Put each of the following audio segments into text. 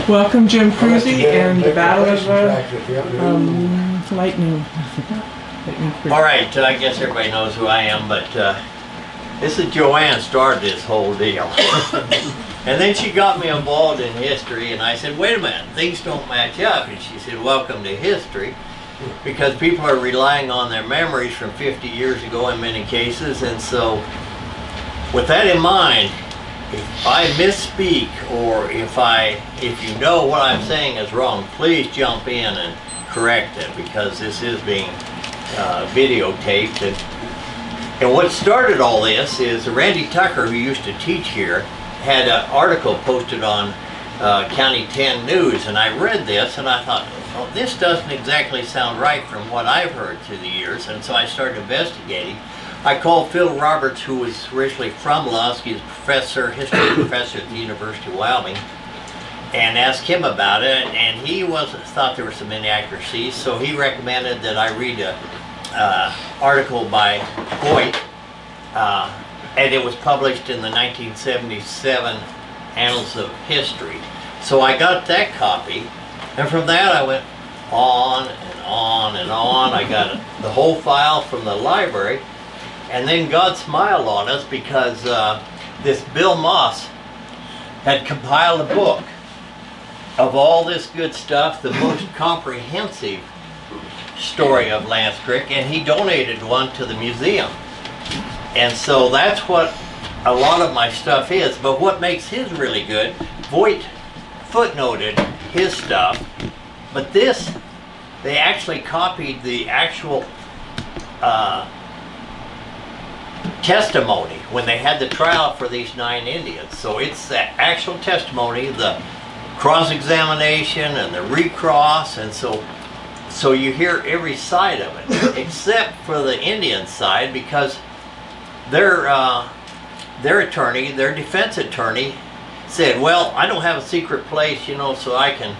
Welcome, Jim Kruse and the Battle of Lightning. All right, I guess everybody knows who I am, but this is Joanne started this whole deal. And then she got me involved in history, and I said, wait a minute, things don't match up. And she said, welcome to history, because people are relying on their memories from 50 years ago in many cases. And so with that in mind, if I misspeak, or if you know what I'm saying is wrong, please jump in and correct it, because this is being videotaped. And what started all this is Randy Tucker, who used to teach here, had an article posted on County 10 News, and I read this and I thought, well, this doesn't exactly sound right from what I've heard through the years. And so I started investigating. I called Phil Roberts, who was originally from Lusk. He's a professor, history professor at the University of Wyoming, and asked him about it, and he thought there were some inaccuracies, so he recommended that I read a article by Hoyt, and it was published in the 1977 Annals of History. So I got that copy, and from that I went on and on and on. I got the whole file from the library, and then God smiled on us, because this Bill Moss had compiled a book of all this good stuff, the most comprehensive story of Lance Creek, and he donated one to the museum. And so that's what a lot of my stuff is. But what makes his really good, Voight footnoted his stuff, but this, they actually copied the actual testimony when they had the trial for these 9 Indians. So it's the actual testimony, the cross-examination and the recross, and so you hear every side of it, except for the Indian side, because their attorney, their defense attorney, said, well, I don't have a secret place, you know, so I can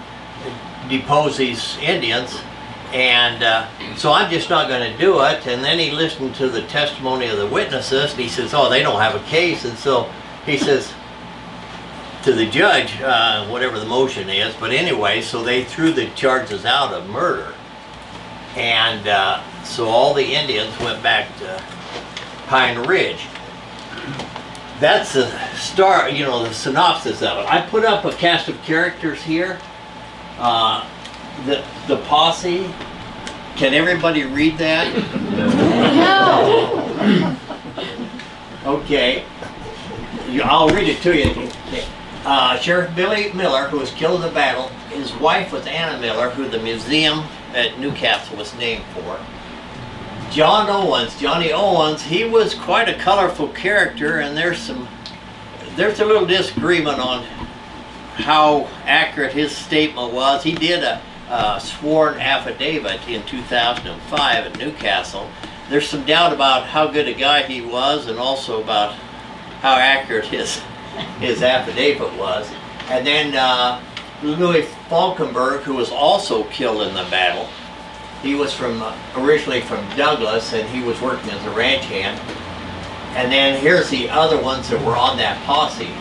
depose these Indians, and so I'm just not going to do it. And then he listened to the testimony of the witnesses, and he says, oh, they don't have a case. And so he says to the judge, whatever the motion is, but anyway, so they threw the charges out of murder. And so all the Indians went back to Pine Ridge. That's the start, you know, the synopsis of it. I put up a cast of characters here. The posse. Can everybody read that? No. Okay. I'll read it to you. Sheriff Billy Miller, who was killed in the battle, his wife was Anna Miller, who the museum at Newcastle was named for. Johnny Owens, he was quite a colorful character, and there's a little disagreement on how accurate his statement was. He did a sworn affidavit in 2005 at Newcastle. There's some doubt about how good a guy he was, and also about how accurate his affidavit was. And then Louis Falkenberg, who was also killed in the battle. He was originally from Douglas, and he was working as a ranch hand. And then here's the other ones that were on that posse.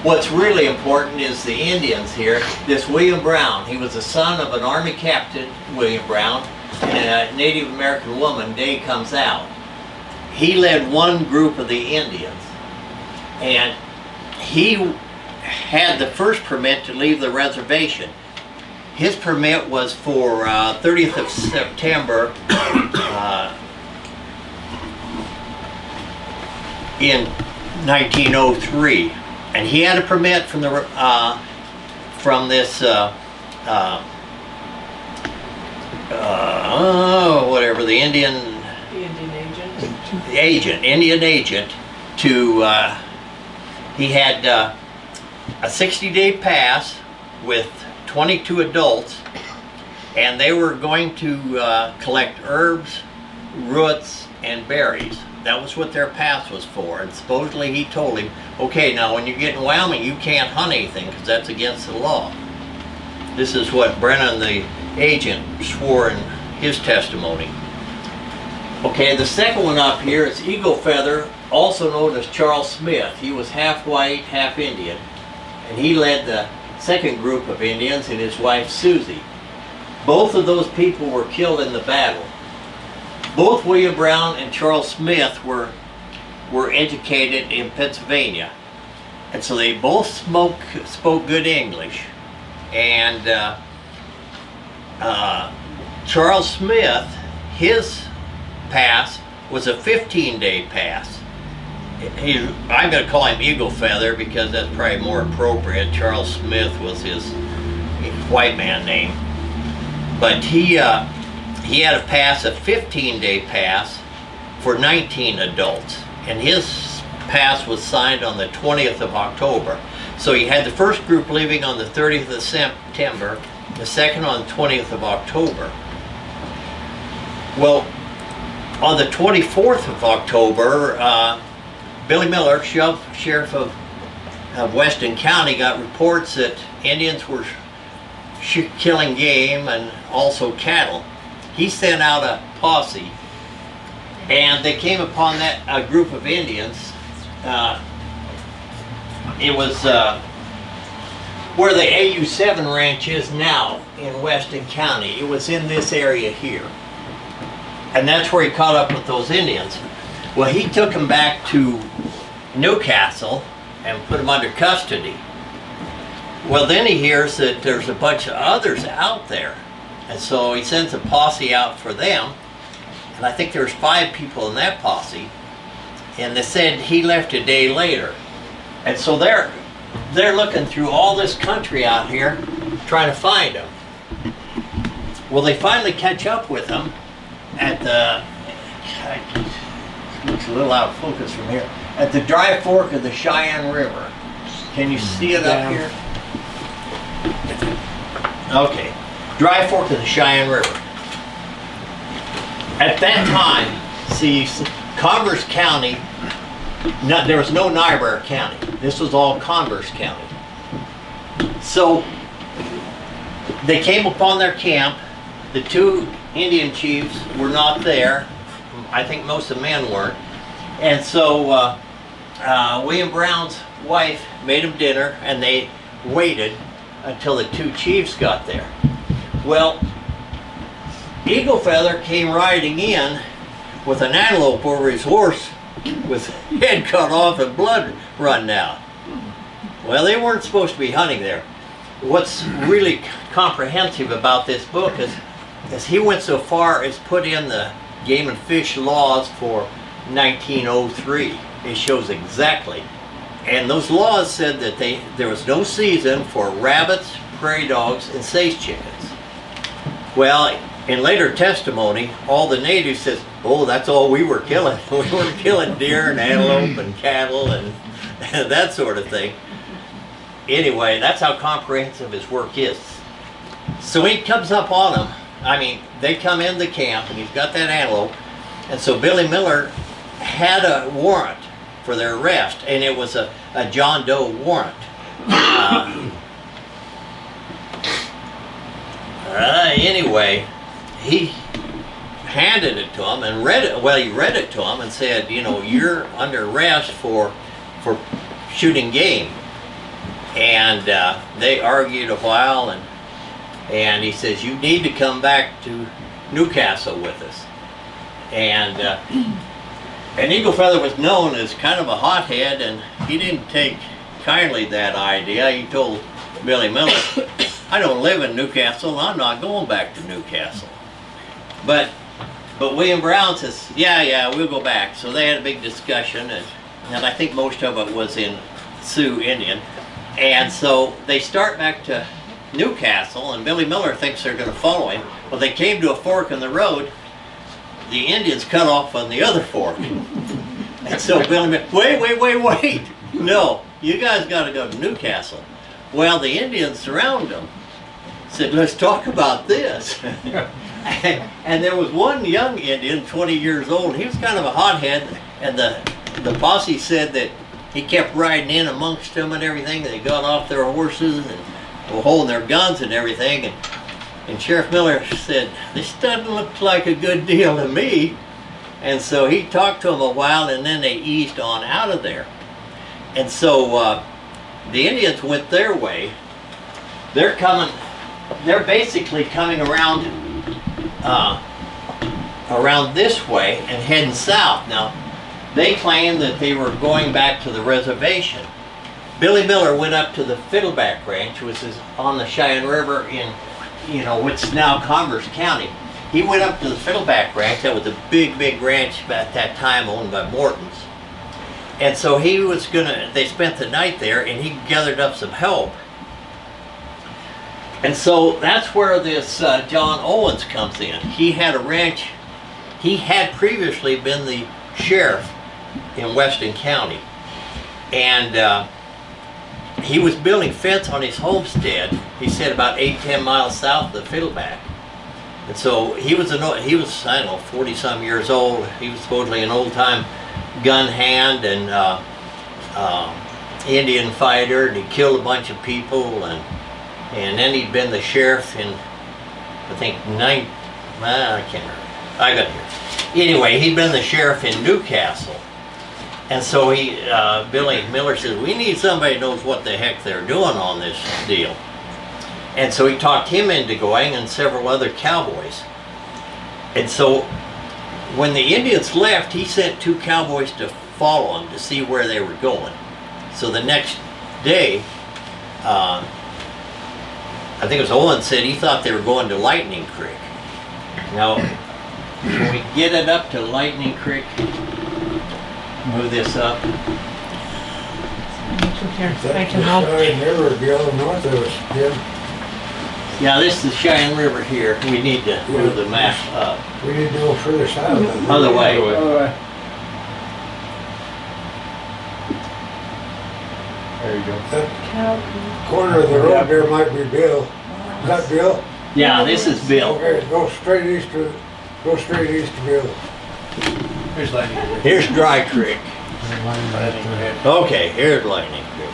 What's really important is the Indians here. This William Brown, he was the son of an Army captain, William Brown, and a Native American woman, Day Comes Out. He led one group of the Indians, and he had the first permit to leave the reservation. His permit was for 30th of September in 1903, and he had a permit from the whatever, the Indian agent to he had a 60-day pass with 22 adults, and they were going to collect herbs, roots, and berries. That was what their pass was for. And supposedly he told him, okay, now when you get in Wyoming, you can't hunt anything, because that's against the law. This is what Brennan, the agent, swore in his testimony. Okay, the second one up here is Eagle Feather, also known as Charles Smith. He was half white, half Indian, and he led the second group of Indians and his wife Susie. Both of those people were killed in the battle. Both William Brown and Charles Smith were educated in Pennsylvania, and so they both spoke good English. And Charles Smith, his pass was a 15-day pass. I'm going to call him Eagle Feather because that's probably more appropriate. Charles Smith was his white man name. But he had a pass, a 15-day pass for 19 adults. And his pass was signed on the 20th of October. So you had the first group leaving on the 30th of September, the second on the 20th of October. Well, on the 24th of October, Billy Miller, sheriff of Weston County, got reports that Indians were killing game and also cattle. He sent out a posse, and they came upon a group of Indians. It was where the AU7 ranch is now in Weston County. It was in this area here. And that's where he caught up with those Indians. Well, he took them back to Newcastle and put them under custody. Well, then he hears that there's a bunch of others out there. And so he sends a posse out for them. And I think there's 5 people in that posse. And they said he left a day later. And so they're looking through all this country out here trying to find him. Well, they finally catch up with him at the, looks a little out of focus from here, at the dry fork of the Cheyenne River. Can you see it up here? Okay, dry fork of the Cheyenne River. At that time, see, Converse County, there was no Niobrara County. This was all Converse County. So they came upon their camp. The 2 Indian chiefs were not there. I think most of the men weren't. And so William Brown's wife made them dinner, and they waited until the 2 chiefs got there. Well, Eagle Feather came riding in with an antelope over his horse with head cut off and blood run down. Well, they weren't supposed to be hunting there. What's really comprehensive about this book is he went so far as put in the game and fish laws for 1903. It shows exactly. And those laws said that there was no season for rabbits, prairie dogs, and sage chickens. Well, in later testimony, all the natives says, oh, that's all we were killing. We were killing deer and antelope and cattle and that sort of thing. Anyway, that's how comprehensive his work is. So he comes up on them. I mean, they come in the camp and he's got that antelope. And so Billy Miller had a warrant for their arrest, and it was a John Doe warrant. Anyway, he handed it to him and read it. Well, he read it to him and said, you know, you're under arrest for shooting game. And they argued a while, and he says, you need to come back to Newcastle with us. And Eagle Feather was known as kind of a hothead, and he didn't take kindly that idea. He told Billy Miller, I don't live in Newcastle, and I'm not going back to Newcastle. But William Brown says, yeah, we'll go back. So they had a big discussion, and I think most of it was in Sioux Indian. And so they start back to Newcastle, and Billy Miller thinks they're going to follow him. Well, they came to a fork in the road. The Indians cut off on the other fork. And so Billy Miller, wait. No, you guys got to go to Newcastle. Well, the Indians surrounded them. Said, let's talk about this. And there was one young Indian, 20 years old. He was kind of a hothead, and the posse said that he kept riding in amongst them and everything. They got off their horses and were holding their guns and everything. And Sheriff Miller said, this doesn't look like a good deal to me. And so he talked to them a while, and then they eased on out of there. And so the Indians went their way, they're basically coming around around this way and heading south. Now, they claim that they were going back to the reservation. Billy Miller went up to the Fiddleback Ranch, which is on the Cheyenne River in, what's now Commerce County. He went up to the Fiddleback Ranch. That was a big, big ranch at that time owned by Morton's. And so they spent the night there, and he gathered up some help. And so that's where this John Owens comes in. He had a ranch. He had previously been the sheriff in Weston County. And he was building fence on his homestead, he said about 8-10 miles south of the Fiddleback. And so he was, I don't know, 40-some years old. He was supposedly an old-time gun hand and Indian fighter, and he killed a bunch of people, and then he'd been the sheriff in, I think, I can't remember. I got here. Anyway, he'd been the sheriff in Newcastle. And so Billy Miller says, we need somebody who knows what the heck they're doing on this deal. And so he talked him into going, and several other cowboys. And so when the Indians left, he sent 2 cowboys to follow them to see where they were going. So the next day, I think it was Owens said he thought they were going to Lightning Creek. Now, when we get it up to Lightning Creek, move this up. Yeah, this is the Cheyenne River here. We need to move the map up. We need to go further south. Other way. There you go. That corner of the road there might be Bill. Is that Bill? Yeah, this is Bill. Okay, go straight east to Bill. Here's Lightning Creek. Here's Dry Creek. Okay, here's Lightning Creek.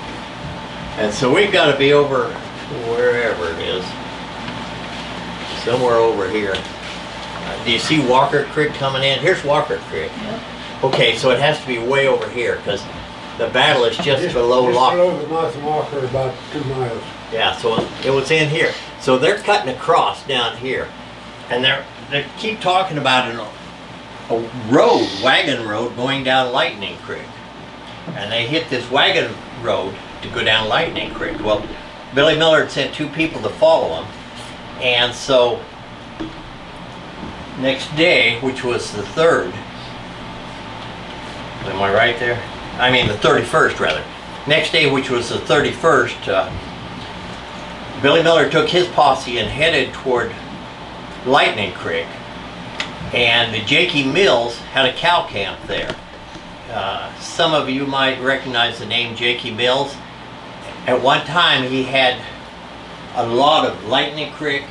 And so we've got to be over wherever it is. Somewhere over here. Do you see Walker Creek coming in? Here's Walker Creek. Okay, so it has to be way over here because the battle is just below Lock. Just below the mouth of Walker, about 2 miles. Yeah, so it was in here. So they're cutting across down here. And they keep talking about a road, wagon road, going down Lightning Creek. And they hit this wagon road to go down Lightning Creek. Well, Billy Miller had sent 2 people to follow him. And so next day, which was the 3rd, am I right there? I mean the 31st rather. Next day, which was the 31st, Billy Miller took his posse and headed toward Lightning Creek. And the Jakey Mills had a cow camp there. Some of you might recognize the name Jakey Mills. At one time he had a lot of Lightning Creek,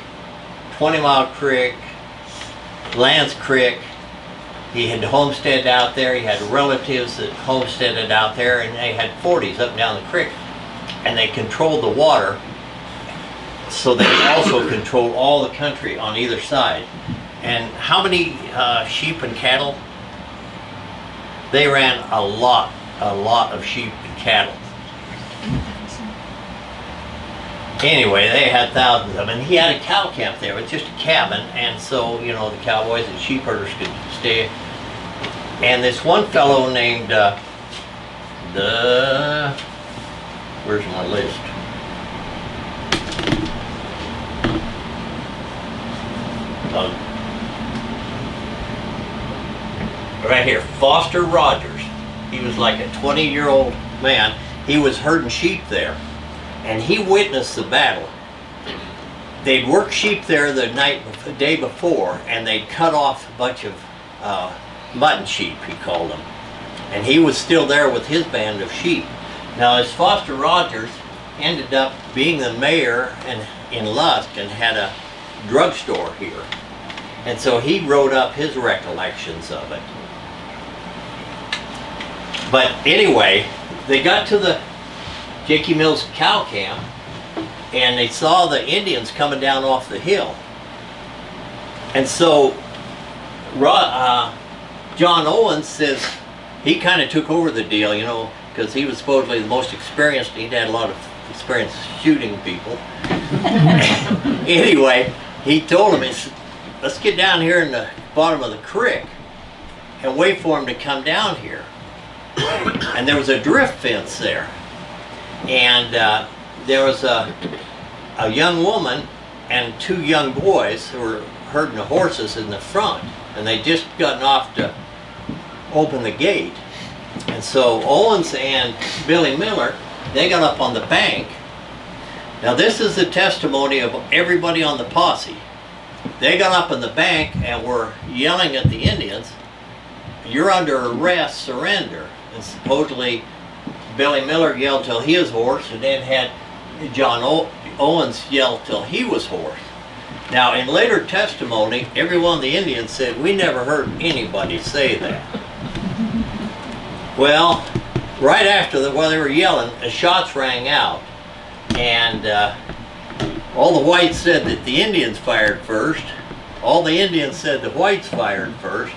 20 Mile Creek, Lance Creek. He had homesteaded out there. He had relatives that homesteaded out there, and they had 40s up and down the creek. And they controlled the water, so they also controlled all the country on either side. And how many sheep and cattle? They ran a lot of sheep and cattle. Anyway, they had thousands of them, and he had a cow camp there. It was just a cabin, and so, the cowboys and sheep herders could stay. And this one fellow named, where's my list? Right here, Foster Rogers. He was like a 20-year-old man. He was herding sheep there, and he witnessed the battle. They'd work sheep there the day before, and they'd cut off a bunch of mutton sheep, he called them. And he was still there with his band of sheep. Now, this Foster Rogers ended up being the mayor in Lusk and had a drugstore here. And so he wrote up his recollections of it. But anyway, they got to the Jakey Mills cow camp, and they saw the Indians coming down off the hill. And so John Owens says he kind of took over the deal, because he was supposedly the most experienced. He'd had a lot of experience shooting people. Anyway, he told him, he said, let's get down here in the bottom of the creek and wait for him to come down here. And there was a drift fence there. And there was a young woman and two young boys who were herding the horses in the front. And they just gotten off to open the gate. And so Owens and Billy Miller, they got up on the bank. Now this is the testimony of everybody on the posse. They got up on the bank and were yelling at the Indians, "You're under arrest, surrender." And supposedly Billy Miller yelled till he was hoarse, and then had John Owens yell till he was hoarse. Now in later testimony, every one of the Indians said, "We never heard anybody say that." Well, right after while they were yelling, the shots rang out, and all the whites said that the Indians fired first. All the Indians said the whites fired first.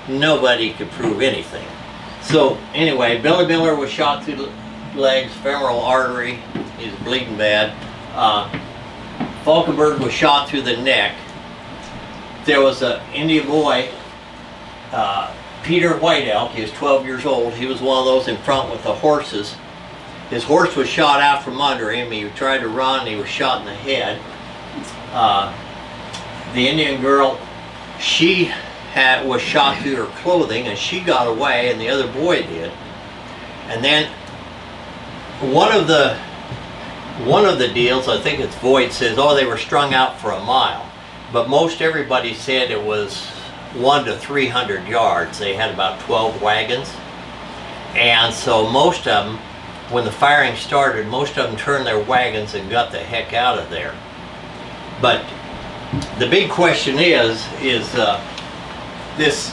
Nobody could prove anything. So anyway, Billy Miller was shot through the legs, femoral artery. He's bleeding bad. Falkenberg was shot through the neck. There was an Indian boy, Peter White Elk. He was 12 years old. He was one of those in front with the horses. His horse was shot out from under him. He tried to run. He was shot in the head. The Indian girl, she was shot through her clothing, and she got away, and the other boy did. And then one of the deals, I think it's Voigt, says, oh, they were strung out for a mile. But most everybody said it was 100 to 300 yards. They had about 12 wagons. And so most of them, when the firing started, most of them turned their wagons and got the heck out of there. But the big question is this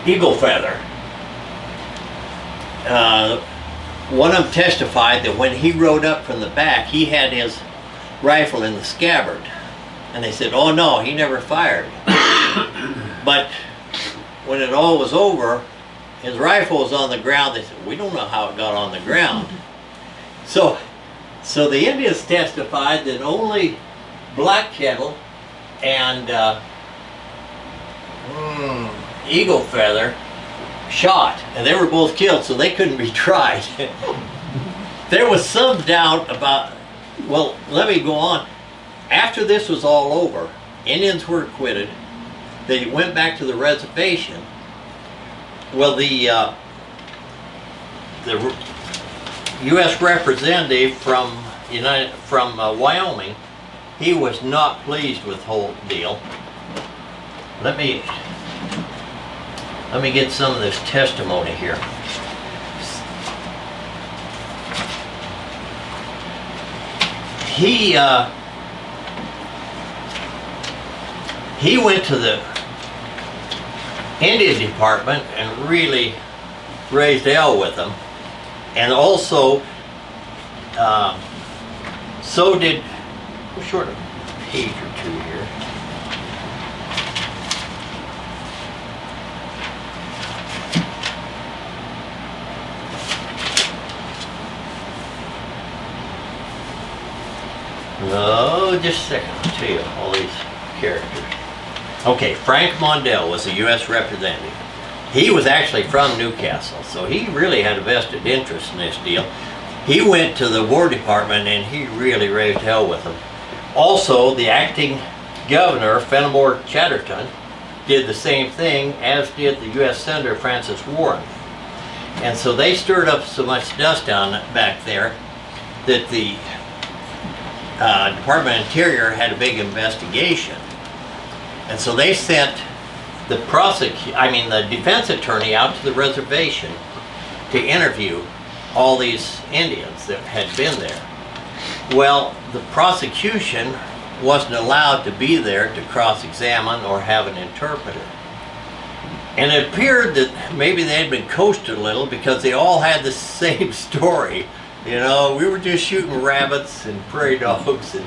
eagle feather. One of them testified that when he rode up from the back, he had his rifle in the scabbard. And they said, oh no, he never fired. But when it all was over, his rifle was on the ground. They said, we don't know how it got on the ground. So the Indians testified that only Black Kettle and Eagle Feather shot, and they were both killed, so they couldn't be tried. There was some doubt about, well, let me go on. After this was all over, Indians were acquitted. They went back to the reservation. Well, the U.S. representative from Wyoming, he was not pleased with the whole deal. Let me get some of this testimony here. He went to the Indian Department and really raised hell with them, and also so did, we're short of a page or two here. No, just a second, I'll tell you all these characters. Okay, Frank Mondell was a U.S. representative. He was actually from Newcastle, so he really had a vested interest in this deal. He went to the War Department and he really raised hell with them. Also, the acting governor, Fenimore Chatterton, did the same thing, as did the U.S. Senator Francis Warren. And so they stirred up so much dust down back there that the Department of Interior had a big investigation. And so they sent the defense attorney out to the reservation to interview all these Indians that had been there. Well, the prosecution wasn't allowed to be there to cross-examine or have an interpreter. And it appeared that maybe they had been coached a little, because they all had the same story. You know, we were just shooting rabbits and prairie dogs.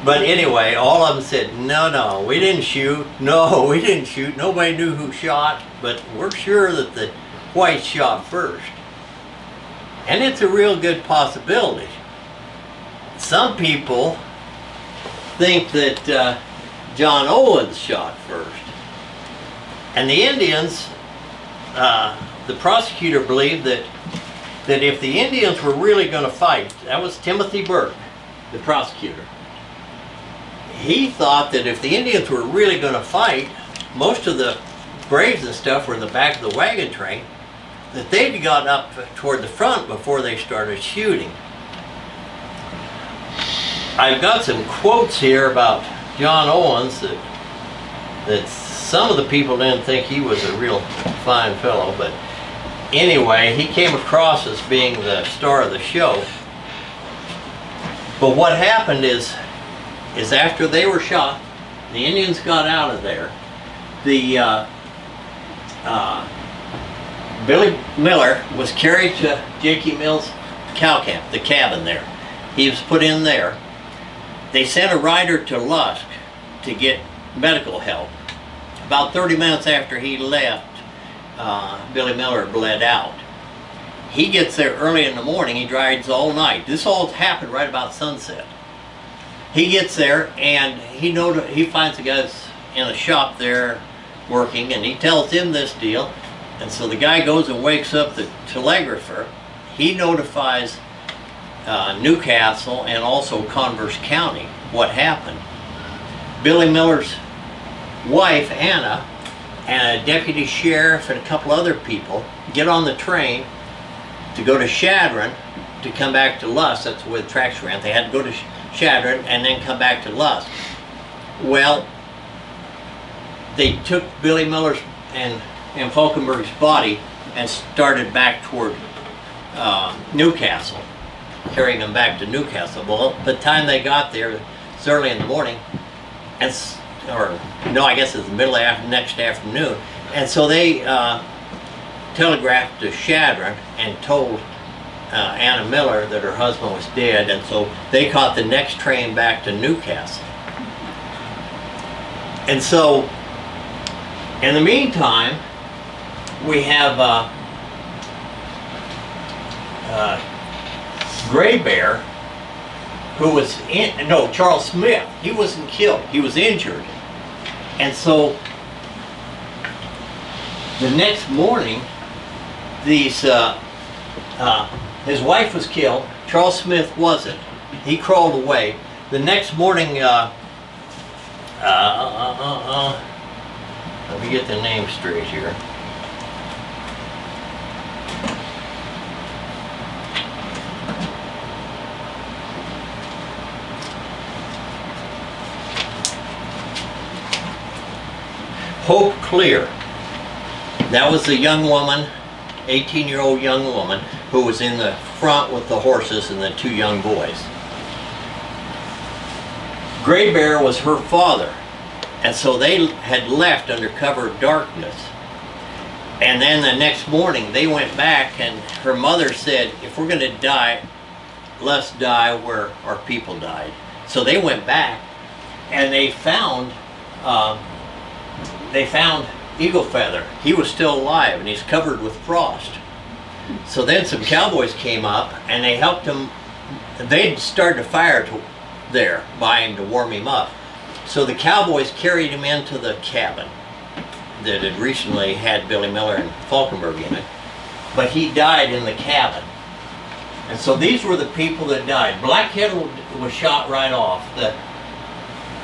But anyway, all of them said, no, we didn't shoot. No, we didn't shoot. Nobody knew who shot, but we're sure that the whites shot first. And it's a real good possibility. some people think that John Owens shot first. And the Indians, the prosecutor believed that if the Indians were really going to fight, that was Timothy Burke, the prosecutor. He thought that if the Indians were really going to fight, most of the braves and stuff were in the back of the wagon train, that they'd got up toward the front before they started shooting. I've got some quotes here about John Owens that some of the people didn't think he was a real fine fellow, but anyway, he came across as being the star of the show. But what happened is after they were shot, the Indians got out of there. The Billy Miller was carried to J.K. Mill's cow camp, the cabin there. He was put in there. They sent a rider to Lusk to get medical help. About 30 minutes after he left, Billy Miller bled out. He gets there early in the morning. He drives all night. This all happened right about sunset. He gets there and he finds the guys in a shop there working, and he tells him this deal. And so the guy goes and wakes up the telegrapher. He notifies Newcastle and also Converse County what happened. Billy Miller's wife, Anna, and a deputy sheriff and a couple other people get on the train to go to Chadron to come back to Lusk. That's where the tracks ran. They had to go to Chadron and then come back to Lusk. Well, they took Billy Miller's and Falkenberg's body and started back toward Newcastle, carrying them back to Newcastle. Well, by the time they got there, it's early in the morning, I guess it's the middle of next afternoon, and so they telegraphed to Chadron and told Anna Miller that her husband was dead, and so they caught the next train back to Newcastle. And so, in the meantime, we have Gray Bear, who was Charles Smith. He wasn't killed, he was injured. And so the next morning, his wife was killed. Charles Smith wasn't. He crawled away. The next morning, let me get the name straight here. Hope Clear. That was the young woman, 18-year-old young woman, who was in the front with the horses and the two young boys. Gray Bear was her father, and so they had left under cover of darkness. And then the next morning they went back, and her mother said, if we're going to die, let's die where our people died. So they went back, and they found Eagle Feather. He was still alive, and he's covered with frost. So then some cowboys came up, and they helped him. They'd started a fire there by him to warm him up. So the cowboys carried him into the cabin that had recently had Billy Miller and Falkenberg in it, but he died in the cabin. And so these were the people that died. Blackhead was shot right off.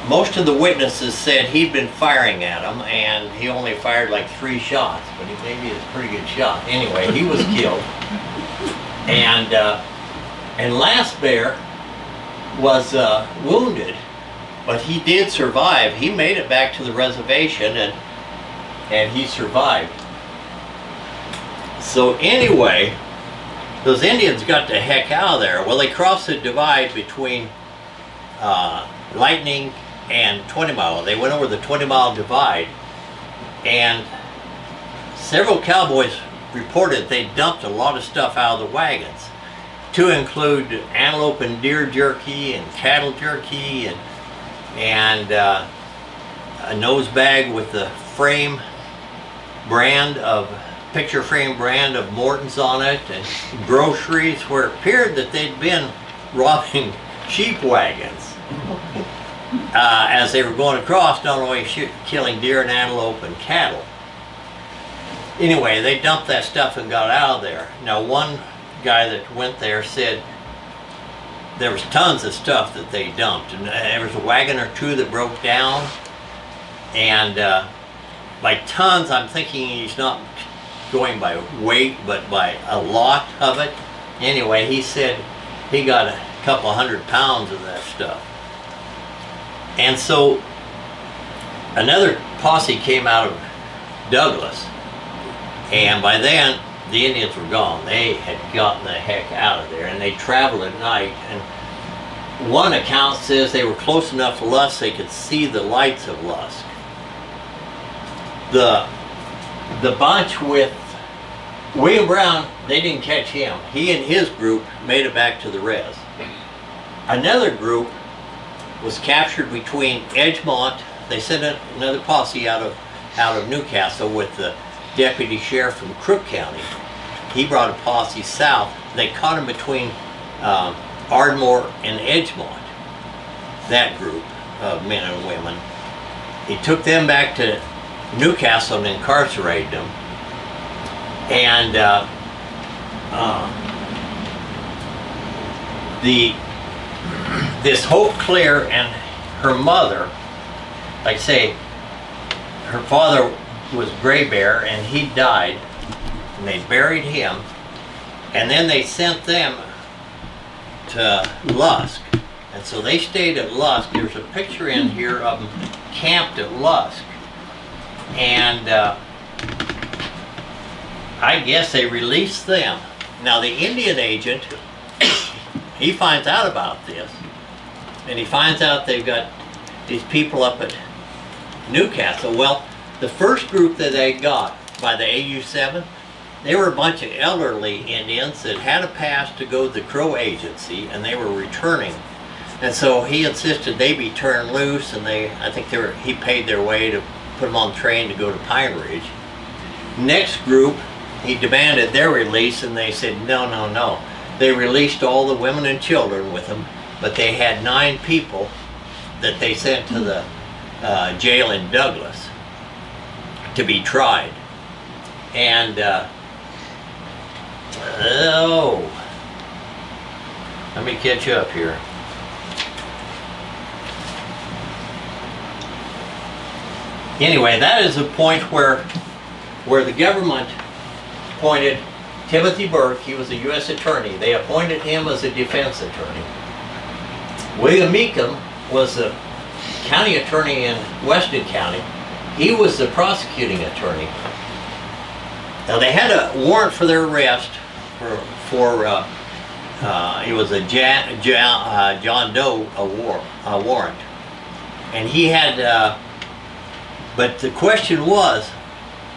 Most of the witnesses said he'd been firing at him, and he only fired like 3 shots, but maybe it's a pretty good shot. Anyway, he was killed. And Last Bear was wounded, but he did survive. He made it back to the reservation, and he survived. So anyway, those Indians got the heck out of there. Well, they crossed the divide between Lightning and 20 Mile. They went over the 20 Mile divide, and several cowboys reported they dumped a lot of stuff out of the wagons, to include antelope and deer jerky and cattle jerky and a nose bag with the picture frame brand of Morton's on it, and groceries, where it appeared that they'd been robbing sheep wagons as they were going across, not only killing deer and antelope and cattle. Anyway, they dumped that stuff and got out of there. Now, one guy that went there said there was tons of stuff that they dumped, and there was a wagon or two that broke down, and by tons, I'm thinking he's not going by weight, but by a lot of it. Anyway, he said he got a couple 100 pounds of that stuff. And so another posse came out of Douglas, and by then the Indians were gone. They had gotten the heck out of there, and they traveled at night. And one account says they were close enough to Lusk they could see the lights of Lusk. The bunch with William Brown, they didn't catch him. He and his group made it back to the res. Another group was captured between Edgemont. They sent another posse out of Newcastle with the deputy sheriff from Crook County. He brought a posse south. They caught him between Ardmore and Edgemont, that group of men and women. He took them back to Newcastle and incarcerated them. And this Hope Clear and her mother, like I say, her father was Gray Bear and he died, and they buried him, and then they sent them to Lusk, and so they stayed at Lusk. There's a picture in here of them camped at Lusk, and I guess they released them. Now the Indian agent, he finds out about this, and he finds out they've got these people up at Newcastle. Well, the first group that they got by the AU-7, they were a bunch of elderly Indians that had a pass to go to the Crow Agency, and they were returning. And so he insisted they be turned loose, and I think he paid their way to put them on the train to go to Pine Ridge. Next group, he demanded their release, and they said no, no, no. They released all the women and children with them, but they had 9 people that they sent to the jail in Douglas to be tried. And let me catch up here. Anyway, that is a point where the government appointed Timothy Burke. He was a U.S. attorney. They appointed him as a defense attorney. William Meekum was the county attorney in Weston County. He was the prosecuting attorney. Now they had a warrant for their arrest it was a John Doe warrant, and he had. But the question was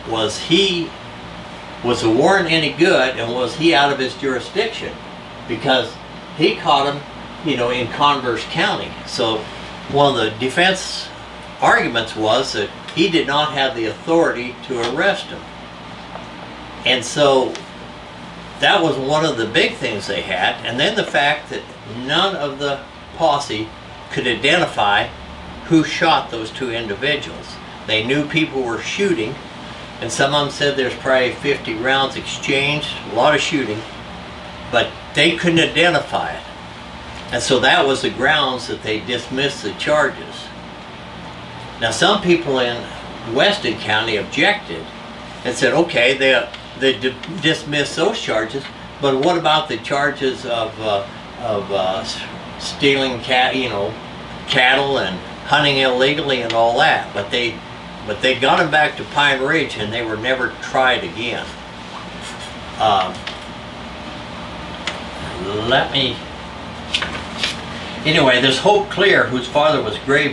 the warrant any good, and was he out of his jurisdiction? Because he caught him, in Converse County. So one of the defense arguments was that he did not have the authority to arrest him. And so that was one of the big things they had. And then the fact that none of the posse could identify who shot those 2 individuals. They knew people were shooting, and some of them said there's probably 50 rounds exchanged, a lot of shooting, but they couldn't identify it. And so that was the grounds that they dismissed the charges. Now some people in Weston County objected and said, okay, they dismissed those charges, but what about the charges of stealing cattle and hunting illegally and all that? But they got them back to Pine Ridge, and they were never tried again. Anyway, this Hope Clear, whose father was Gray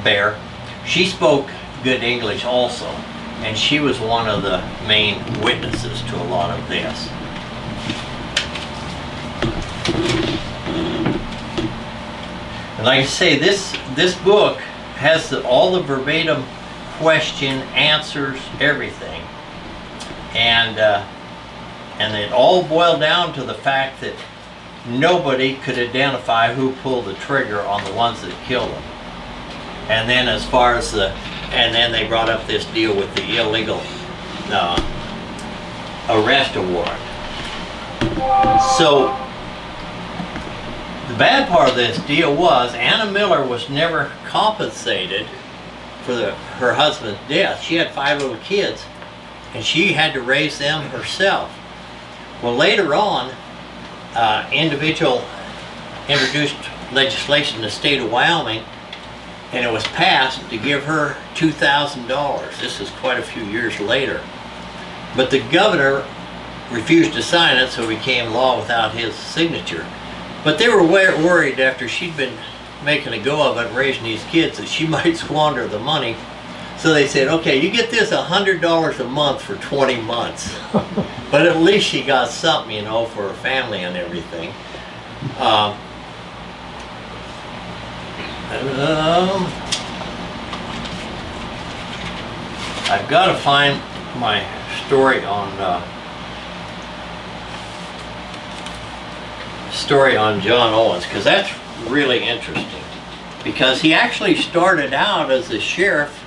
Bear, she spoke good English also, and she was one of the main witnesses to a lot of this. And like I say, this book has all the verbatim question, answers, everything. And it all boiled down to the fact that nobody could identify who pulled the trigger on the ones that killed them. And then as far as and then they brought up this deal with the illegal arrest warrant. So the bad part of this deal was Anna Miller was never compensated for her husband's death. She had 5 little kids, and she had to raise them herself. Well, later on, individual introduced legislation in the state of Wyoming, and it was passed to give her $2,000. This is quite a few years later. But the governor refused to sign it, so it became law without his signature. But they were worried after she'd been making a go of it, raising these kids, that she might squander the money. So they said, okay, you get this $100 a month for 20 months. But at least she got something, you know, for her family and everything. I've got to find my story on John Owens, because that's really interesting, because he actually started out as a sheriff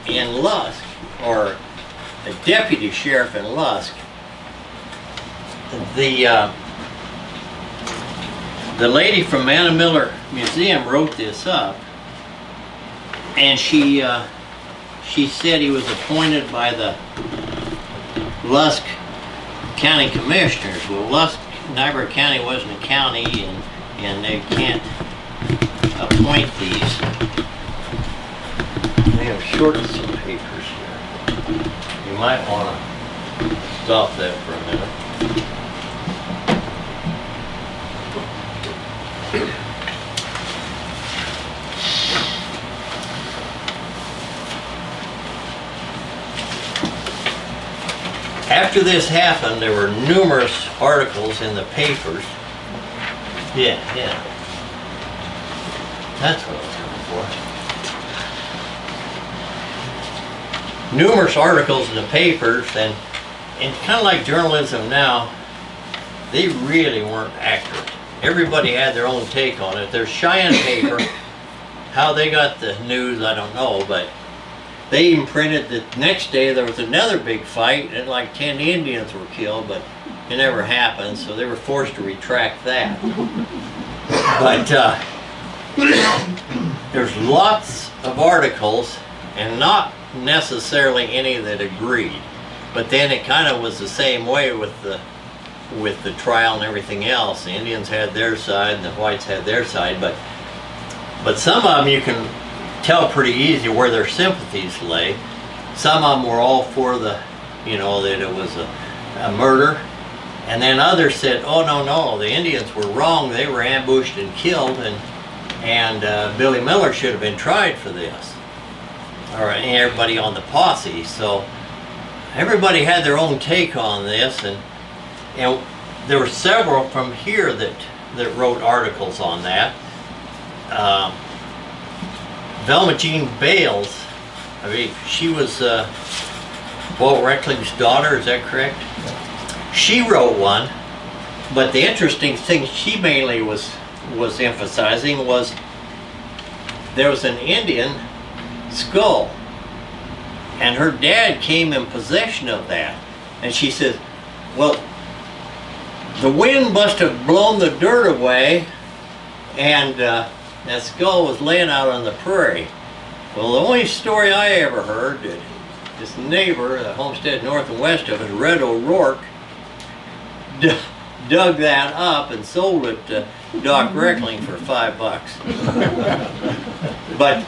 in Lusk, or a deputy sheriff in Lusk. The lady from Anna Miller Museum wrote this up, and she said he was appointed by the Lusk County Commissioners. Well, Lusk, Niobrara County wasn't a county, and they can't appoint these. They have shorted some papers here. You might want to stop that for a minute. After this happened, there were numerous articles in the papers. Yeah. That's what I was looking for. Numerous articles in the papers, and kind of like journalism now, they really weren't accurate. Everybody had their own take on it. There's Cheyenne paper. How they got the news, I don't know, but they even printed the next day there was another big fight, and like 10 Indians were killed, but it never happened, so they were forced to retract that. But there's lots of articles, and not necessarily any that agreed. But then it kind of was the same way with the trial and everything else. The Indians had their side, and the whites had their side, but some of them you can tell pretty easy where their sympathies lay. Some of them were all for that it was a murder, and then others said, oh no, the Indians were wrong, they were ambushed and killed, and Billy Miller should have been tried for this, or everybody on the posse. So everybody had their own take on this, and there were several from here that wrote articles on that. Velma Jean Bales, she was Walt Reckling's daughter, is that correct? She wrote one, but the interesting thing she mainly was emphasizing was there was an Indian skull, and her dad came in possession of that, and she says, well, the wind must have blown the dirt away, and that skull was laying out on the prairie. Well, the only story I ever heard that this neighbor, the homestead north and west of it, Red O'Rourke, dug that up and sold it to Doc Reckling for $5. But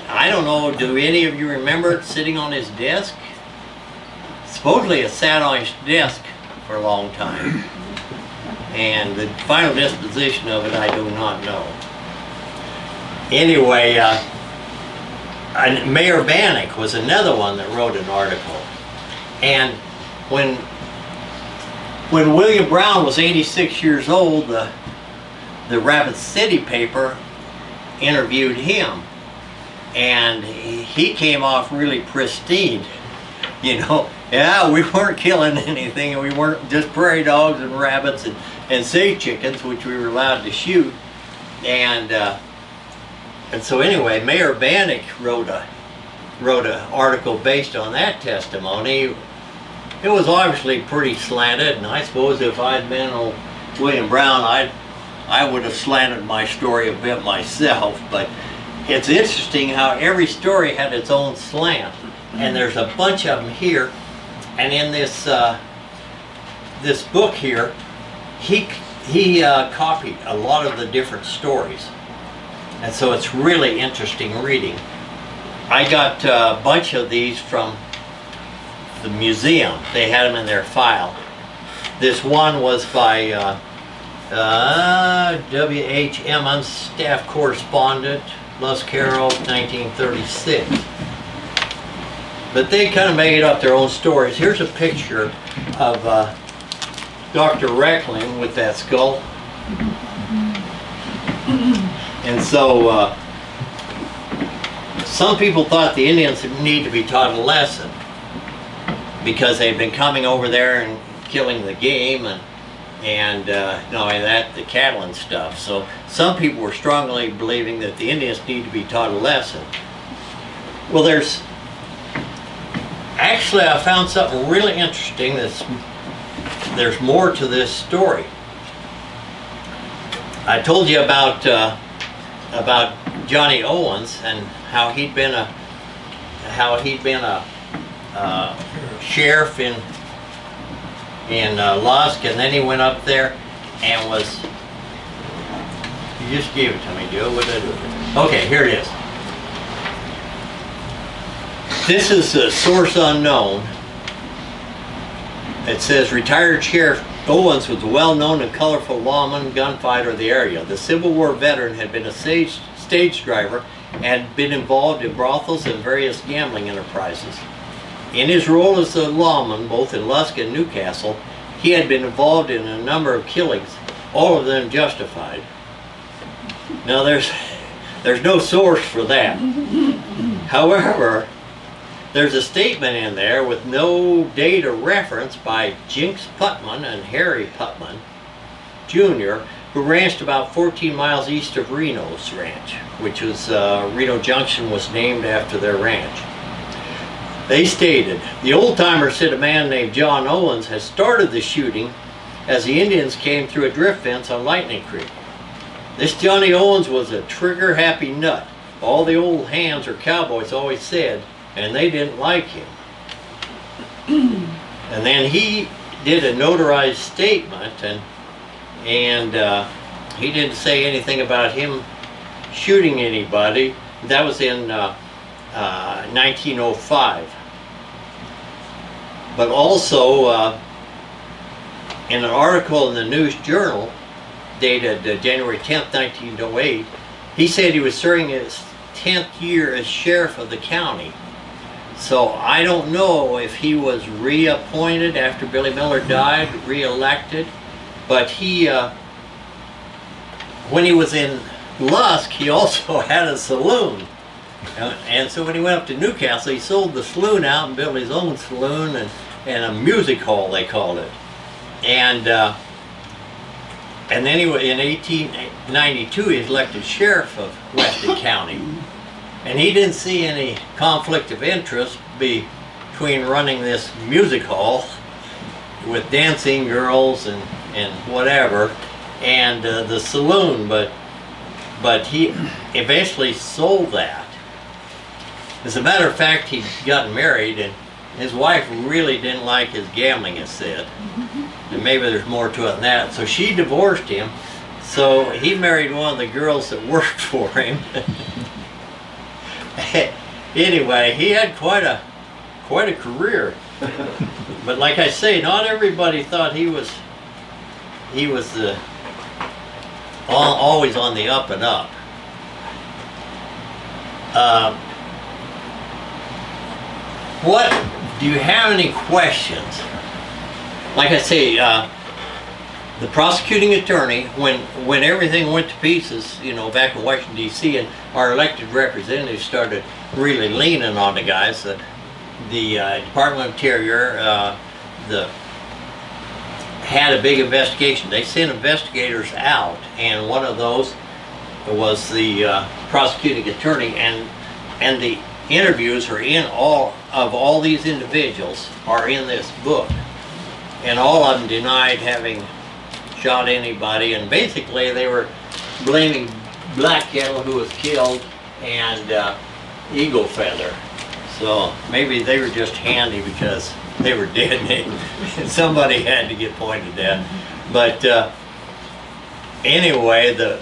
I don't know, do any of you remember it sitting on his desk? Supposedly it sat on his desk for a long time. And the final disposition of it, I do not know. Anyway, Mayor Bannock was another one that wrote an article. And when William Brown was 86 years old, the Rapid City paper interviewed him. And he came off really pristine. Yeah, we weren't killing anything, and we weren't just prairie dogs and rabbits and sage chickens, which we were allowed to shoot. And so anyway, Mayor Bannock wrote an article based on that testimony. It was obviously pretty slanted, and I suppose if I'd been old William Brown, I would have slanted my story a bit myself. But it's interesting how every story had its own slant, and there's a bunch of them here. And in this this book here, he copied a lot of the different stories, and so it's really interesting reading. I got a bunch of these from the museum. They had them in their file. This one was by W.H. Emmons, staff correspondent, Los Carroll, 1936. But they kind of made up their own stories. Here's a picture of Dr. Reckling with that skull. And so some people thought the Indians need to be taught a lesson because they'd been coming over there and killing the game and not only that, the cattle and stuff. So some people were strongly believing that the Indians need to be taught a lesson. Well, actually I found something really interesting. There's more to this story. I told you about Johnny Owens and how he'd been a sheriff in Lusk, and then he went up there and was. You just gave it to me, Joe. What did I do with it? Okay, here it is. This is a source unknown. It says retired Sheriff Owens was a well-known and colorful lawman gunfighter of the area. The Civil War veteran had been a stage driver and had been involved in brothels and various gambling enterprises. In his role as a lawman, both in Lusk and Newcastle, he had been involved in a number of killings, all of them justified. Now there's no source for that. However, there's a statement in there with no date or reference by Jinks Putman and Harry Putman, Jr., who ranched about 14 miles east of Reno's ranch, which was, Reno Junction was named after their ranch. They stated, the old-timers said a man named John Owens had started the shooting as the Indians came through a drift fence on Lightning Creek. This Johnny Owens was a trigger-happy nut. All the old hands or cowboys always said, and they didn't like him. And then he did a notarized statement, and he didn't say anything about him shooting anybody. That was in 1905. But also in an article in the News Journal dated January 10th, 1908, he said he was serving his 10th year as sheriff of the county. So I don't know if he was reappointed after Billy Miller died, re-elected, but he, when he was in Lusk, he also had a saloon. And so when he went up to Newcastle, he sold the saloon out and built his own saloon and a music hall, they called it. And then in 1892, he was elected sheriff of Weston County. And he didn't see any conflict of interest between running this music hall with dancing girls and whatever, and the saloon, but he eventually sold that. As a matter of fact, he'd gotten married, and his wife really didn't like his gambling, it said. And maybe there's more to it than that. So she divorced him, so he married one of the girls that worked for him. Anyway, he had quite a career. But like I say, not everybody thought he was always on the up and up. What do you have any questions? Like I say, the prosecuting attorney, when everything went to pieces, you know, back in Washington D.C., and our elected representatives started really leaning on the guys that Department of Interior had a big investigation. They sent investigators out, and one of those was the prosecuting attorney, and the interviews are in all these individuals are in this book, and all of them denied having shot anybody, and basically they were blaming Black Kettle, who was killed, and Eagle Feather. So maybe they were just handy because they were dead and somebody had to get pointed at. But anyway, the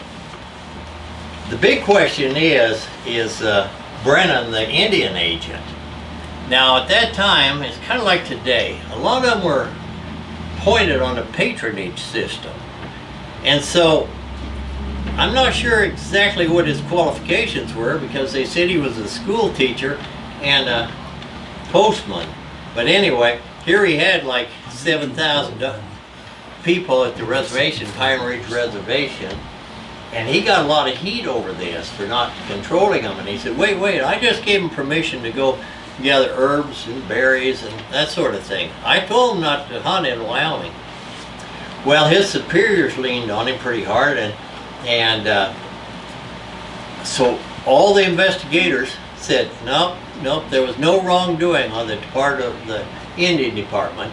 big question is Brennan the Indian agent? Now at that time, it's kind of like today. A lot of them were pointed on a patronage system. And so I'm not sure exactly what his qualifications were, because they said he was a school teacher and a postman. But anyway, here he had like 7,000 people at the reservation, Pine Ridge Reservation, and he got a lot of heat over this for not controlling them. And he said, wait, I just gave him permission to go gather herbs and berries and that sort of thing. I told him not to hunt in Wyoming. Well, his superiors leaned on him pretty hard, and so all the investigators said, nope, there was no wrongdoing on the part of the Indian Department,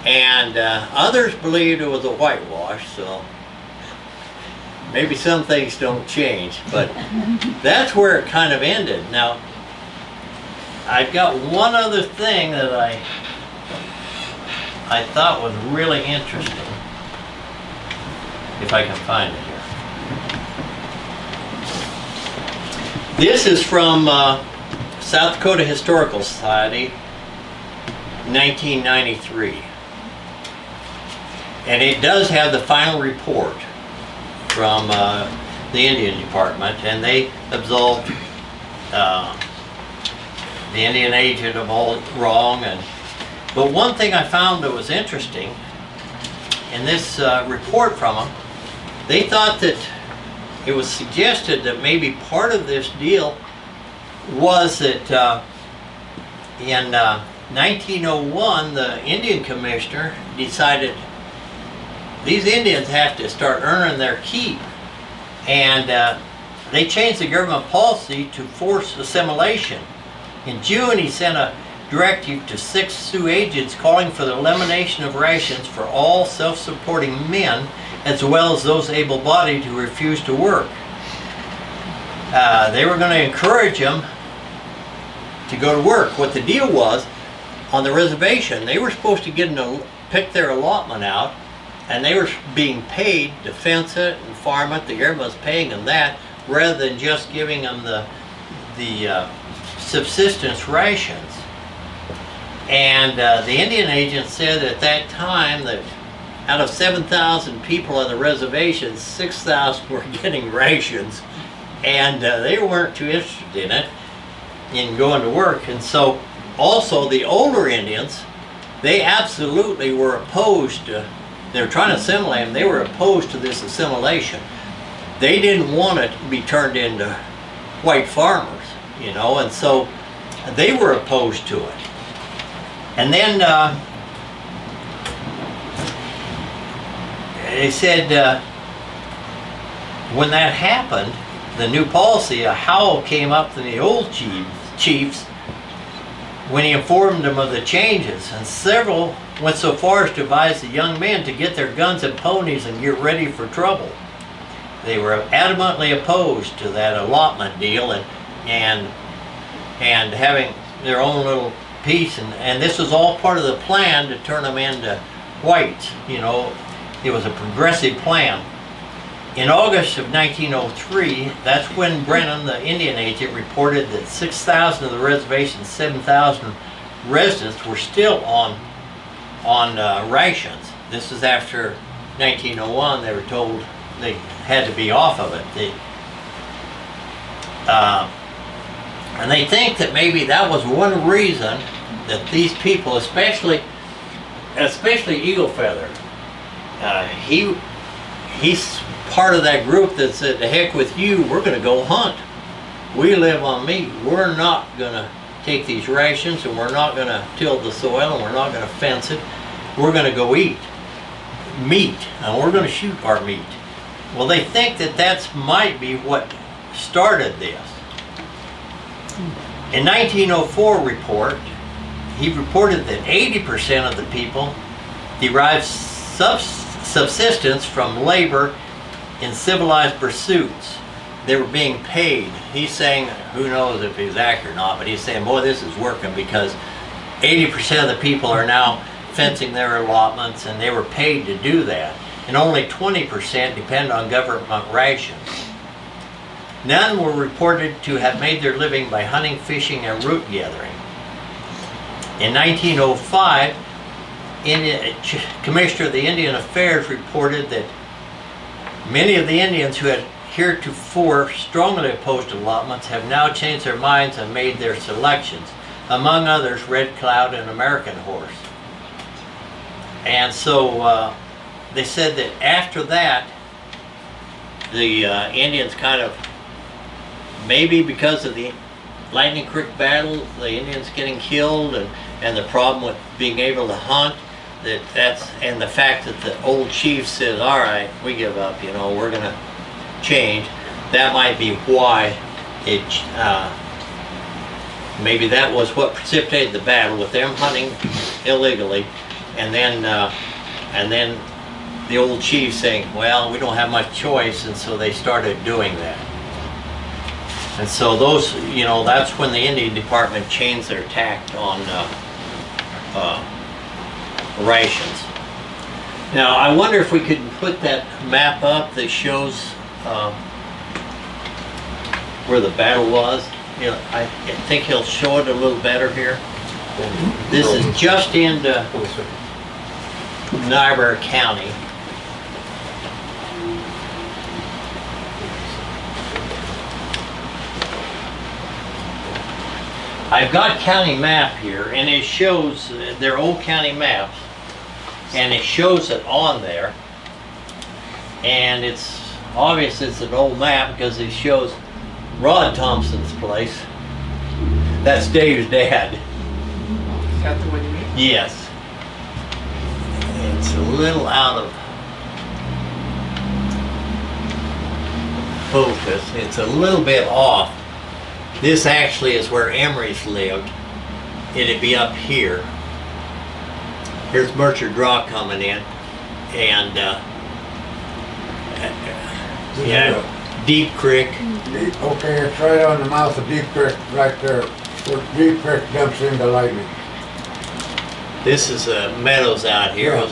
and others believed it was a whitewash. So maybe some things don't change, but that's where it kind of ended. Now, I've got one other thing that I thought was really interesting, if I can find it here. This is from South Dakota Historical Society, 1993. And it does have the final report from the Indian Department, and they absolved the Indian agent of all wrong. But one thing I found that was interesting in this report from them, they thought that it was suggested that maybe part of this deal was that in 1901 the Indian Commissioner decided these Indians have to start earning their keep, and they changed the government policy to force assimilation. In June, he sent a directive to 6 Sioux agents calling for the elimination of rations for all self-supporting men, as well as those able-bodied who refused to work. They were going to encourage them to go to work. What the deal was, on the reservation, they were supposed to pick their allotment out, and they were being paid to fence it and farm it. The government was paying them that, rather than just giving them the subsistence rations. And the Indian agent said at that time that out of 7,000 people on the reservation, 6,000 were getting rations, and they weren't too interested in going to work. And so also the older Indians, they absolutely were opposed to, they were trying to assimilate them, they were opposed to this assimilation. They didn't want it to be turned into white farmers, you know, and so they were opposed to it. And then they said when that happened, the new policy, a howl came up to the old chiefs when he informed them of the changes, and several went so far as to advise the young men to get their guns and ponies and get ready for trouble. They were adamantly opposed to that allotment deal and having their own little piece, and this was all part of the plan to turn them into whites. You know, it was a progressive plan. In August of 1903, that's when Brennan, the Indian agent, reported that 6,000 of the reservation's 7,000 residents were still on rations. This is after 1901. They were told they had to be off of it. And they think that maybe that was one reason that these people, especially Eagle Feather, he's part of that group that said, "The heck with you, we're going to go hunt. We live on meat. We're not going to take these rations and we're not going to till the soil and we're not going to fence it. We're going to go eat meat and we're going to shoot our meat. Well, they think that that's might be what started this. In 1904 report, he reported that 80% of the people derived subsistence from labor in civilized pursuits. They were being paid. He's saying, who knows if he's accurate or not, but he's saying, boy, this is working because 80% of the people are now fencing their allotments and they were paid to do that. And only 20% depend on government rations. None were reported to have made their living by hunting, fishing, and root gathering. In 1905, Commissioner of the Indian Affairs reported that many of the Indians who had heretofore strongly opposed allotments have now changed their minds and made their selections. Among others, Red Cloud and American Horse. And so they said that after that, the Indians kind of, maybe because of the Lightning Creek battle, the Indians getting killed, and the problem with being able to hunt, and the fact that the old chief says, all right, we give up, you know, we're gonna change. That might be why it, maybe that was what precipitated the battle with them hunting illegally, and then the old chief saying, well, we don't have much choice, and so they started doing that. And so those, you know, that's when the Indian Department changed their tact on rations. Now, I wonder if we could put that map up that shows where the battle was. You know, I think he'll show it a little better here. This is just into Niobrara County. I've got county map here, and it shows, they're old county maps, and it shows it on there. And it's obvious it's an old map because it shows Rod Thomson's place. That's Dave's dad. Is that the one you mean? Yes. It's a little out of focus. It's a little bit off. This actually is where Emery's lived. It'd be up here. Here's Mercer Draw coming in, and yeah, Deep Creek. Okay, it's right on the mouth of Deep Creek, right there, where Deep Creek dumps into Lightning. This is meadows out here, Yeah.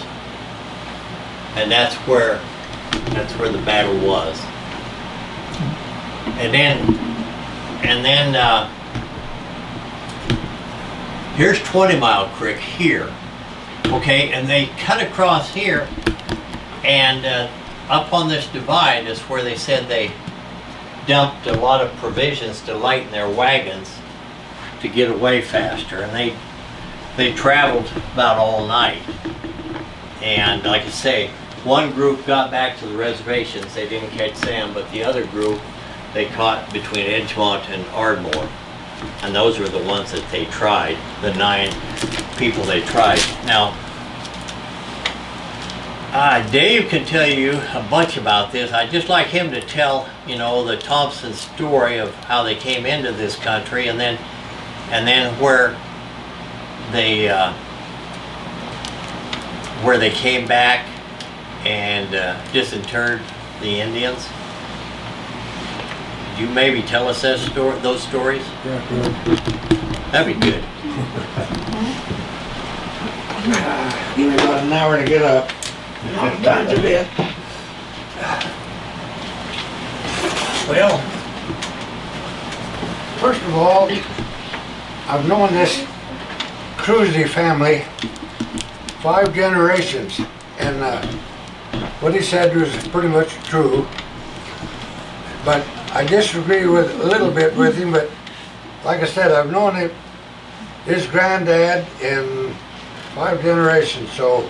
and that's where the battle was. And then here's 20 Mile Creek here, okay, and they cut across here, and up on this divide is where they said they dumped a lot of provisions to lighten their wagons to get away faster, and they traveled about all night. And like I say, one group got back to the reservations, they didn't catch them, but the other group they caught between Edgemont and Ardmore. And those were the ones that they tried, the 9 people they tried. Now, Dave can tell you a bunch about this. I'd just like him to tell, you know, the Thomson story of how they came into this country, and then where they came back and disinterred the Indians. Could you maybe tell us that story, those stories? Yeah, good. That'd be good. Give me about an hour to get up. Time to bed. Well, first of all, I've known this Kruse family 5 generations, and what he said was pretty much true. But I disagree with a little bit with him, but like I said, I've known his granddad in 5 generations, so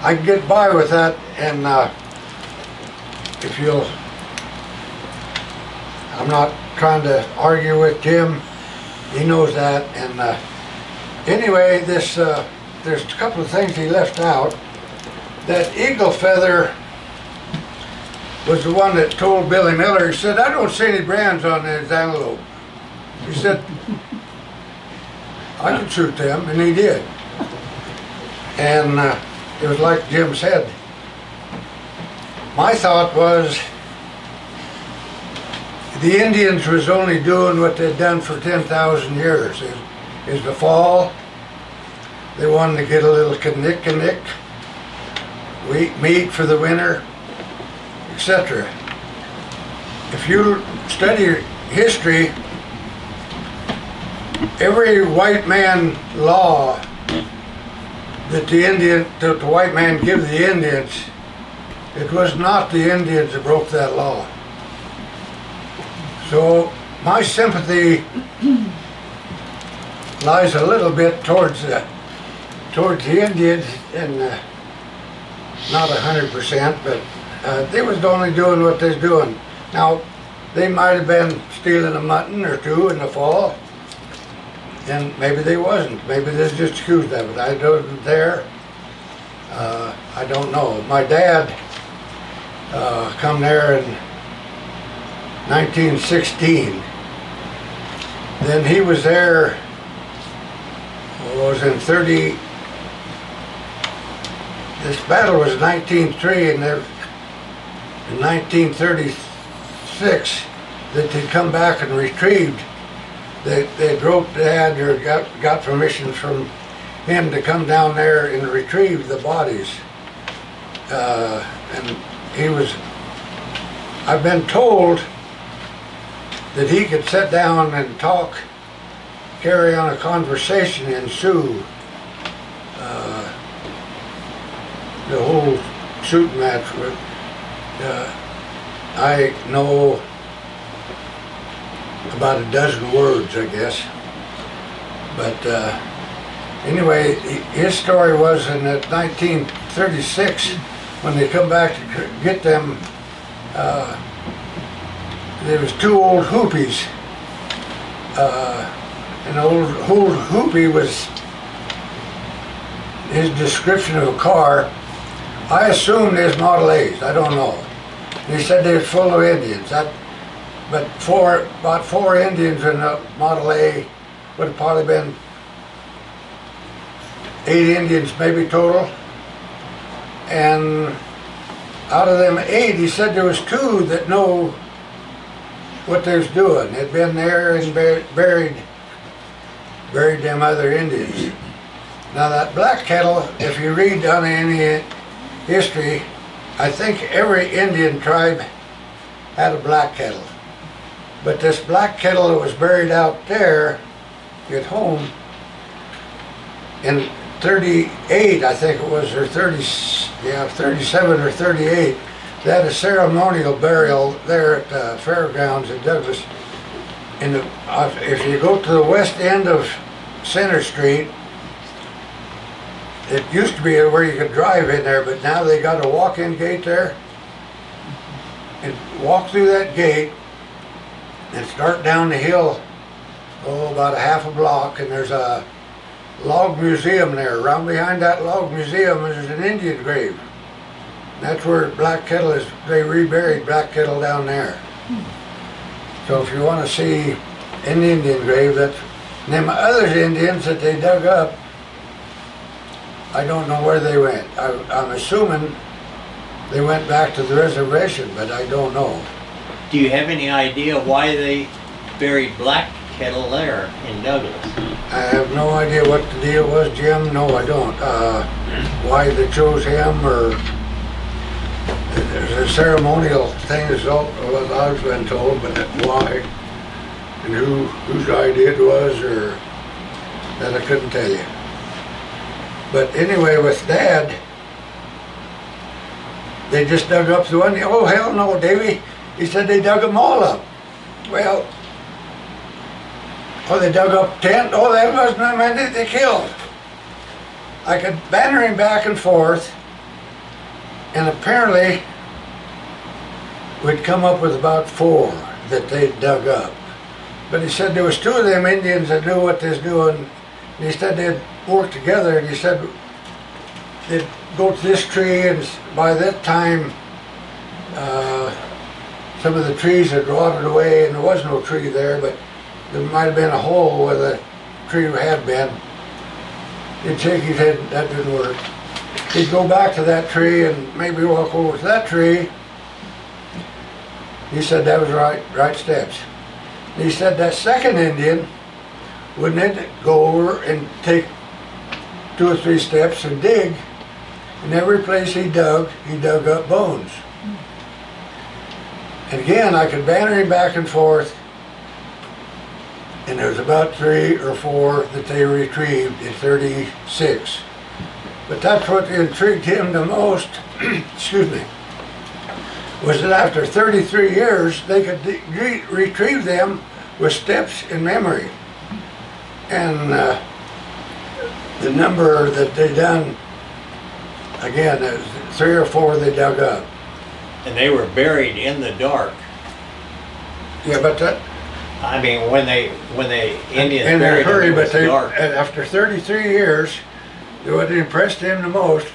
I can get by with that. And if I'm not trying to argue with Jim He knows that. And anyway, this there's a couple of things he left out. That eagle feather was the one that told Billy Miller, he said, I don't see any brands on his antelope. He said, I can shoot them, and he did. And it was like Jim said. My thought was, the Indians was only doing what they'd done for 10,000 years. Is the fall, they wanted to get a little knick, we eat meat for the winter, etc. If you study history, every white man law that the white man give the Indians, it was not the Indians that broke that law. So my sympathy lies a little bit towards the Indians, and not 100%, but they was only doing what they was doing. Now, they might have been stealing a mutton or two in the fall, and maybe they wasn't. Maybe they just excused of it. I wasn't there. I don't know. My dad come there in 1916. Then he was there, was in 30, this battle was 1903, and there, in 1936, that they'd come back and retrieved. They wrote Dad, or got permission from him to come down there and retrieve the bodies. And he was, I've been told that he could sit down and talk, carry on a conversation in Sioux. The whole shooting match, I know about a dozen words, I guess. But anyway, his story was in 1936, when they come back to get them, there was two old hoopies. An old hoopie was his description of a car. I assumed there's Model A's, I don't know. He said they was full of Indians. But about four Indians in a Model A would have probably been 8 Indians maybe total. And out of them 8, he said there was 2 that know what they was doing. They'd been there and buried them other Indians. Now that black kettle, if you read down any history, I think every Indian tribe had a black kettle. But this black kettle that was buried out there at home in 38, I think it was, or 37 or 38, they had a ceremonial burial there at the fairgrounds in Douglas. If you go to the west end of Center Street, it used to be where you could drive in there, but now they got a walk-in gate there. And walk through that gate and start down the hill, about a half a block, and there's a log museum there. Around behind that log museum is an Indian grave. That's where Black Kettle is. They reburied Black Kettle down there. So if you want to see an Indian grave, that's them other Indians that they dug up. I don't know where they went. I'm assuming they went back to the reservation, but I don't know. Do you have any idea why they buried Black Kettle there in Douglas? I have no idea what the deal was, Jim. No, I don't. Why they chose him, or there's a ceremonial thing is what I've been told, but why and whose idea it was, or that I couldn't tell you. But anyway, with Dad, they just dug up the one. Oh, hell no, Davy. He said they dug them all up. Well, they dug up 10. Oh, that wasn't the many they killed. I could banter him back and forth, and apparently we'd come up with about 4 that they dug up. But he said there was two of them Indians that knew what they was doing. And he said they'd work together, and he said they'd go to this tree, and by that time some of the trees had rotted away and there was no tree there, but there might have been a hole where the tree had been. He'd shake his head, that didn't work. He'd go back to that tree and maybe walk over to that tree. He said that was right steps. He said that second Indian would then go over and take 2 or 3 steps and dig. And every place he dug up bones. And again, I could banter him back and forth, and there was about 3 or 4 that they retrieved in 36. But that's what intrigued him the most, excuse me, was that after 33 years, they could retrieve them with steps in memory. And the number that they done, again, it was 3 or 4 they dug up. And they were buried in the dark. Yeah, but that... I mean, when the Indians in a buried hurry, them, it but was they, dark. after 33 years, what impressed him the most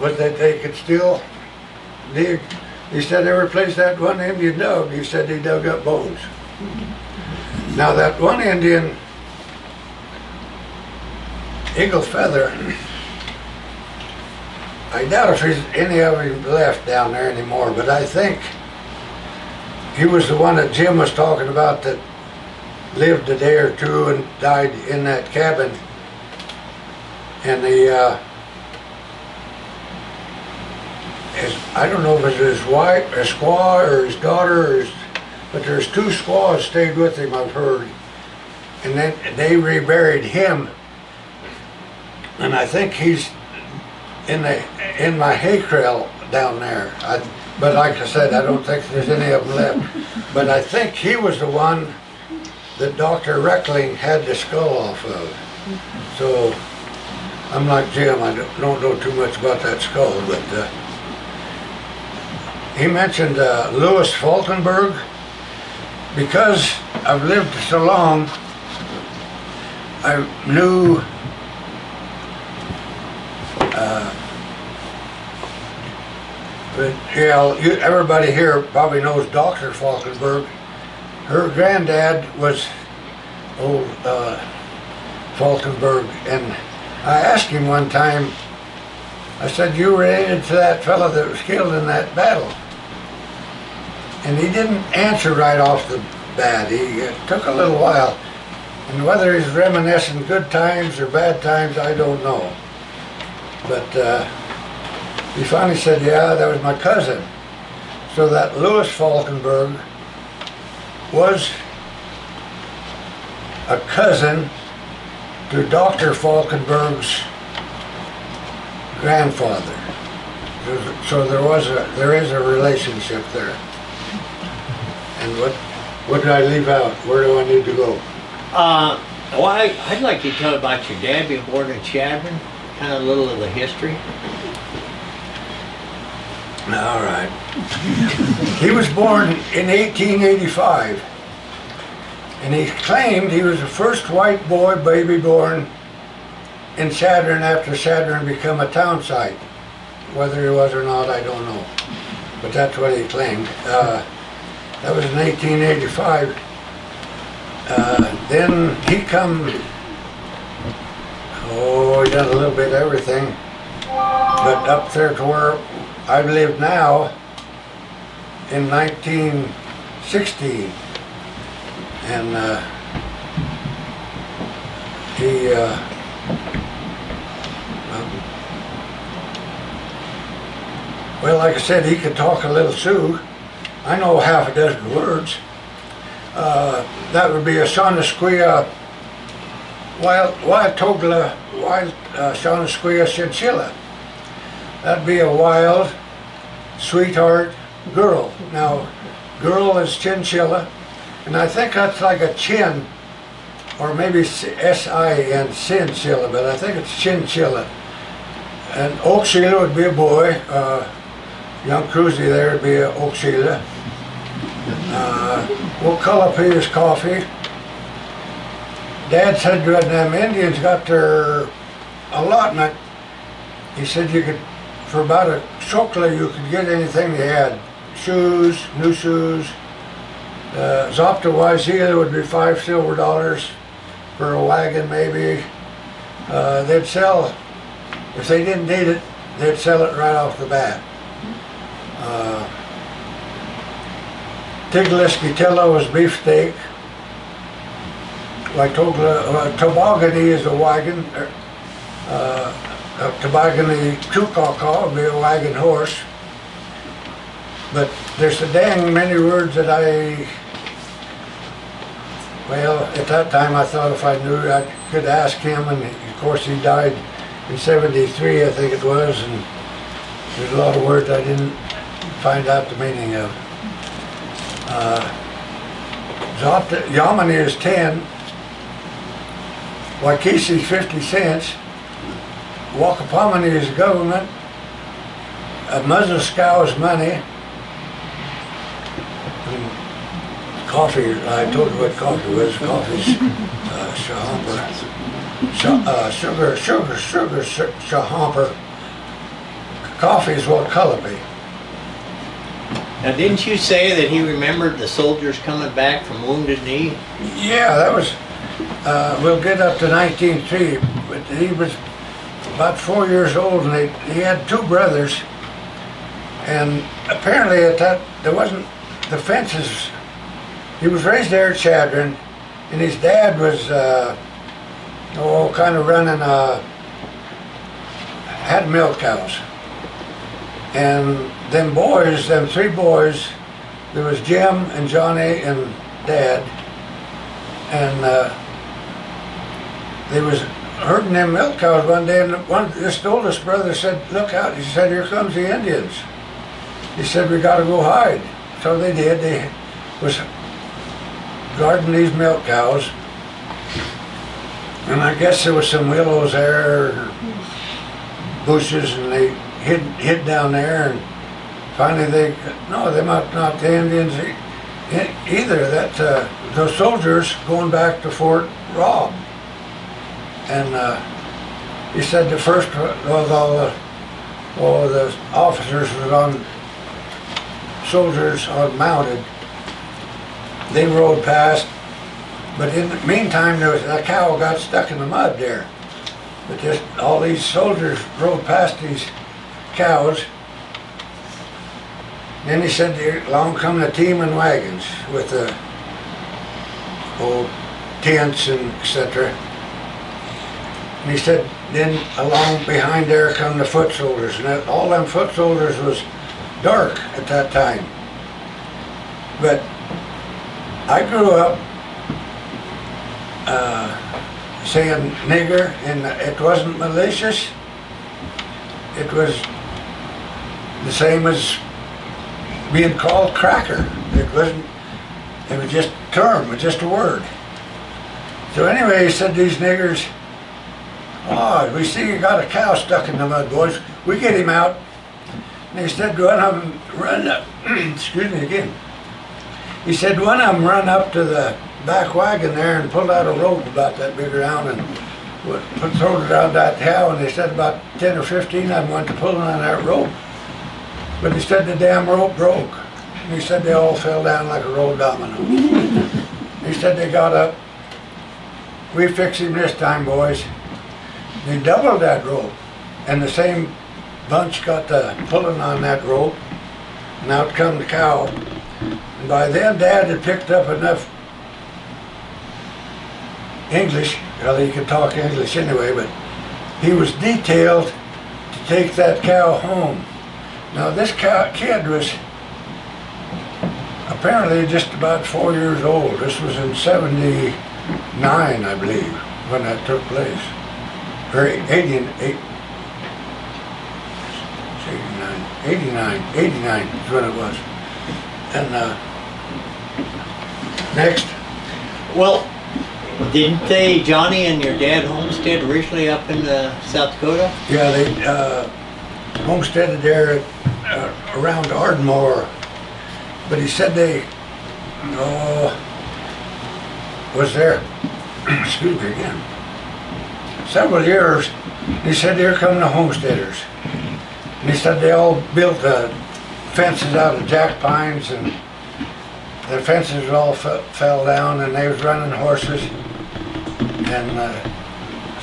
was that they could still dig. He said every place that one Indian dug, he said he dug up bones. Now that one Indian, Eagle Feather, I doubt if there's any of him left down there anymore, but I think he was the one that Jim was talking about that lived a day or 2 and died in that cabin. And I don't know if it was his wife, his squaw, or his daughter, but there's 2 squaws stayed with him, I've heard. And then they reburied him. And I think he's in my hay trail down there. But like I said, I don't think there's any of them left. But I think he was the one that Dr. Reckling had the skull off of. So I'm like Jim, I don't know too much about that skull, but he mentioned Louis Falkenberg. Because I've lived so long, I knew but yeah, everybody here probably knows Dr. Falkenberg. Her granddad was old Falkenberg, and I asked him one time, I said, you related to that fellow that was killed in that battle? And he didn't answer right off the bat. He took a little while. And whether he's reminiscing good times or bad times, I don't know. But he finally said, yeah, that was my cousin. So that Louis Falkenberg was a cousin to Dr. Falkenberg's grandfather. So there is a relationship there. And what did I leave out? Where do I need to go? Well, I'd like you to tell about your dad being born in Chadron, kind of a little of the history. All right. He was born in 1885, and he claimed he was the first white boy baby born in Chadron after Chadron became a town site. Whether he was or not, I don't know. But that's what he claimed. That was in 1885. Then he done a little bit of everything. But up there to where I live now, in 1916, and well, like I said, he could talk a little Sioux. I know half a dozen words. That would be a Shawnesquia, Waiatogla, Shawnesquia chinchilla. That'd be a wild, sweetheart girl. Now, girl is chinchilla, and I think that's like a chin, or maybe S-I-N, chinchilla, but I think it's chinchilla. And Oak Sheila would be a boy. Young Kruse there would be an Oak Sheila. We'll call up his coffee. Dad said when them Indians got their allotment, he said you could, for about a shokla, you could get anything they had. Shoes, new shoes. Zopta Wazia would be $5 silver for a wagon maybe. They'd sell, if they didn't need it, they'd sell it right off the bat. Tigliscatilla was beefsteak. Like Tobogany is a wagon. Tobogany Chukaka would be a wagon horse. But there's a dang many words that well, at that time I thought if I knew I could ask him, and of course he died in '73, I think it was, and there's a lot of words I didn't find out the meaning of. Yamani is 10, Waikisi 50 cents, Wakapamani is government, Muzzleskow is money, and coffee, I told you what coffee was. Coffee's sugar, shahamper. Coffee is what color be. Now, didn't you say that he remembered the soldiers coming back from Wounded Knee? Yeah, that was, we'll get up to 1903, but he was about 4 years old, and he had two brothers, and apparently at that, there wasn't the fences. He was raised there at Chadron, and his dad was, kind of running, had milk cows. And them boys, them three boys, there was Jim and Johnny and Dad, and they was herding them milk cows one day, and this oldest brother said, "Look out," he said, "here comes the Indians." He said, "We gotta go hide." So they did. They was guarding these milk cows, and I guess there was some willows there, bushes, and they hid down there, and finally they're not the Indians either. That those soldiers going back to Fort Robb, and he said the first all the officers was on soldiers on mounted. They rode past, but in the meantime there was a cow got stuck in the mud there. But just all these soldiers rode past these cows. Then he said, along come the team and wagons with the old tents and etc. And he said, then along behind there come the foot soldiers, and all them foot soldiers was dark at that time. But I grew up saying nigger, and it wasn't malicious. It was the same as being called cracker. It was just a term, it was just a word. So anyway, he said, these niggers, "Oh, we see you got a cow stuck in the mud, boys. We get him out." And he said, one of them run up, excuse me again. He said one of them run up to the back wagon there and pulled out a rope about that big around and throw it around that cow, and they said about 10 or 15 of them went to pulling on that rope. But he said the damn rope broke. And he said they all fell down like a rolled domino. He said they got up. "We fix him this time, boys." They doubled that rope, and the same bunch got the pulling on that rope, and out come the cow. And by then Dad had picked up enough English, well, he could talk English anyway, but he was detailed to take that cow home. Now this kid was apparently just about 4 years old. This was in '79, I believe, when that took place. Or 89 is when it was. And next. Well, didn't they, Johnny and your dad, homestead originally up in South Dakota? Yeah, they homesteaded there around Ardmore. But he said they oh, was there, excuse me again, several years. He said, here come the homesteaders. And he said they all built fences out of jack pines, and the fences all fell down, and they was running horses. And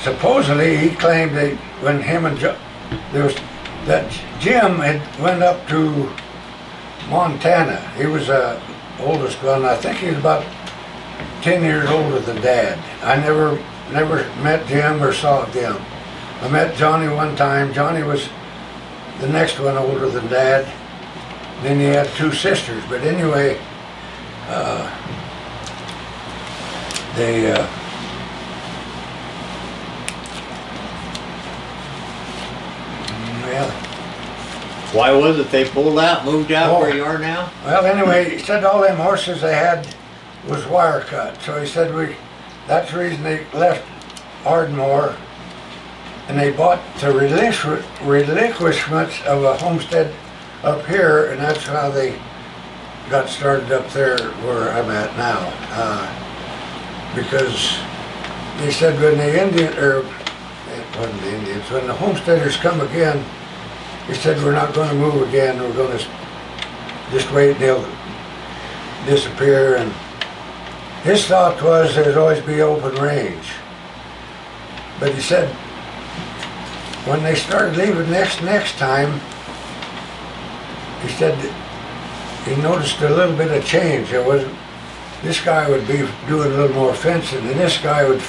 supposedly he claimed that when him and that Jim had went up to Montana. He was the oldest one. I think he was about 10 years older than Dad. I never met Jim or saw Jim. I met Johnny one time. Johnny was the next one older than Dad. Then he had two sisters. But anyway, they well, Why was it they pulled out, moved out Oh. where you are now? well, anyway, he said all them horses they had was wire cut. So he said that's the reason they left Ardmore, and they bought the relinquishments of a homestead up here, and that's how they got started up there where I'm at now. Because they said when the when the homesteaders come again, he said we're not going to move again, we're going to just wait and they'll disappear. And his thought was there'd always be open range. But he said when they started leaving next time, he said that he noticed a little bit of change. There wasn't, this guy would be doing a little more fencing, and this guy would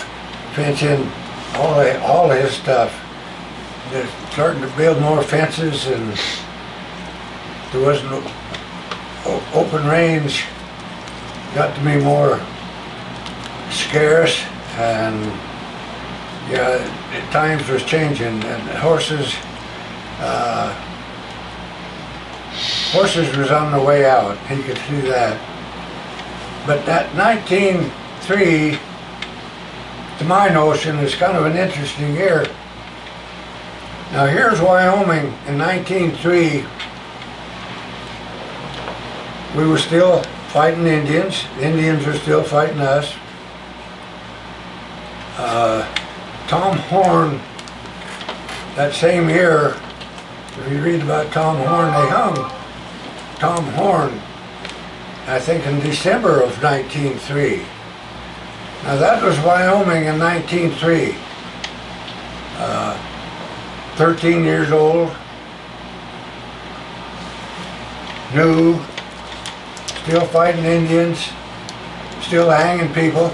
fence in all his stuff. They're starting to build more fences, and there wasn't open range. Got to be more scarce, and yeah, times was changing, and horses was on the way out. He could see that. But that 1903, to my notion, is kind of an interesting year. Now here's Wyoming in 1903. We were still fighting Indians. Indians were still fighting us. Tom Horn, that same year, if you read about Tom Horn, they hung Tom Horn, I think in December of 1903. Now that was Wyoming in 1903. 13 years old, new, still fighting Indians, still hanging people.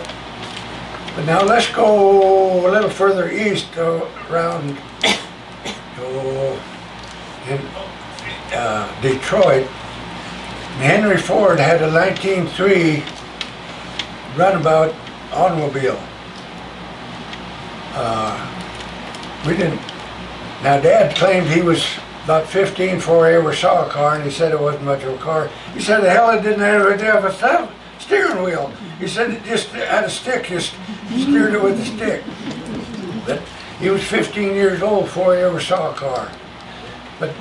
But now let's go a little further east around in Detroit. Henry Ford had a 1903 runabout automobile. We didn't. Now Dad claimed he was about 15 before he ever saw a car, and he said it wasn't much of a car. He said the hell it didn't have a steering wheel. He said it just had a stick, just steered it with a stick. But he was 15 years old before he ever saw a car. But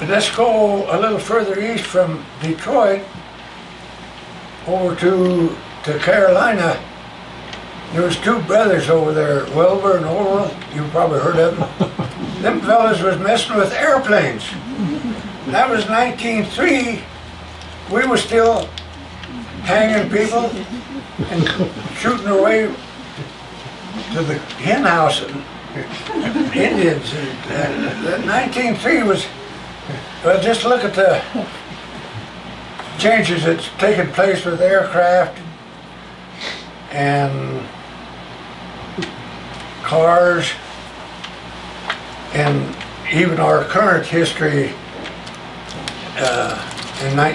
let's go a little further east from Detroit over to Carolina. There was two brothers over there, Wilbur and Orwell. You probably heard of them. Them fellas was messing with airplanes. That was 1903. We were still hanging people and shooting our way to the hen house and Indians. And 1903 was, well, just look at the changes that's taken place with aircraft and cars, and even our current history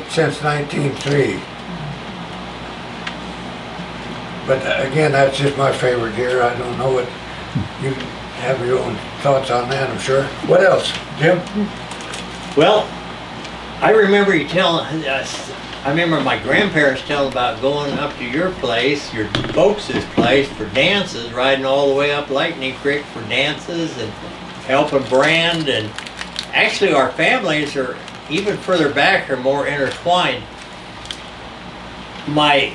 since 1903. But again, that's just my favorite year. I don't know what, you have your own thoughts on that, I'm sure. What else, Jim? Well, I remember you telling us, I remember my grandparents telling about going up to your place, your folks' place, for dances, riding all the way up Lightning Creek for dances and helping brand. And actually our families are even further back, are more intertwined. my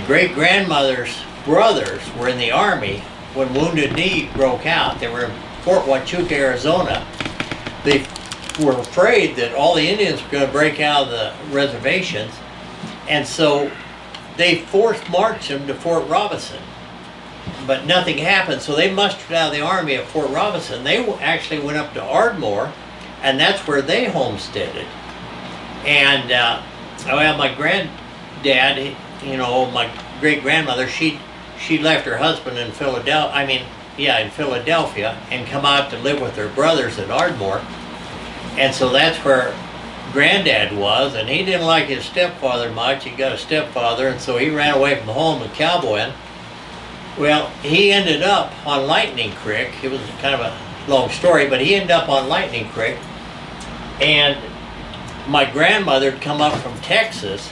great-grandmother's brothers were in the Army when Wounded Knee broke out. They were in Fort Huachuca, Arizona. They were afraid that all the Indians were going to break out of the reservations, and so they forced marched them to Fort Robinson. But nothing happened, so they mustered out of the Army at Fort Robinson. They actually went up to Ardmore, and that's where they homesteaded. And well, my granddad, you know, my great-grandmother, she left her husband in Philadelphia, in Philadelphia, and come out to live with her brothers at Ardmore. And so that's where Granddad was, and he didn't like his stepfather much. He got a stepfather, and so he ran away from home and cowboying. Well, he ended up on Lightning Creek. It was kind of a long story, but he ended up on Lightning Creek, and my grandmother had come up from Texas.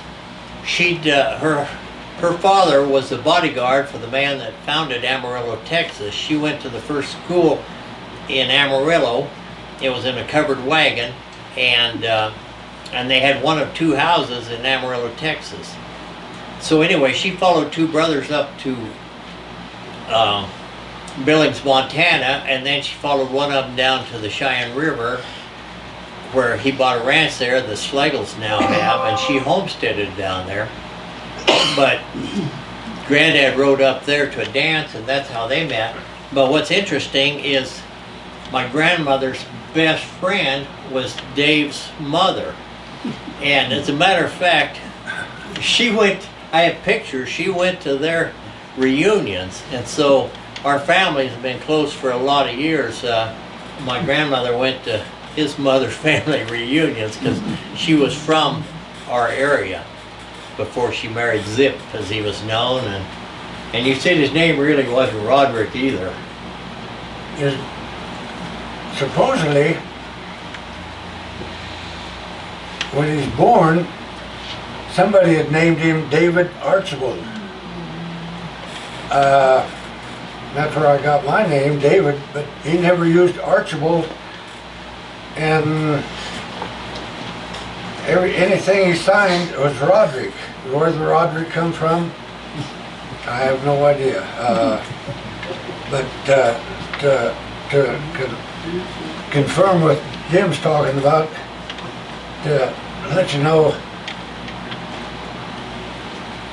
Her father was the bodyguard for the man that founded Amarillo, Texas. She went to the first school in Amarillo. It was in a covered wagon, and they had one of two houses in Amarillo, Texas. So anyway, she followed two brothers up to Billings, Montana, and then she followed one of them down to the Cheyenne River, where he bought a ranch there, the Schlegels now have, and she homesteaded down there. But Granddad rode up there to a dance, and that's how they met. But what's interesting is my grandmother's best friend was Dave's mother. And as a matter of fact, I have pictures, she went to their reunions, and so our families have been close for a lot of years. My grandmother went to his mother's family reunions because she was from our area before she married Zip, as he was known. And you said his name really wasn't Roderick either. Supposedly, when he's born, somebody had named him David Archibald. That's where I got my name, David, but he never used Archibald, and anything he signed was Roderick. Where the Roderick come from, I have no idea. But to confirm what Jim's talking about, to let you know,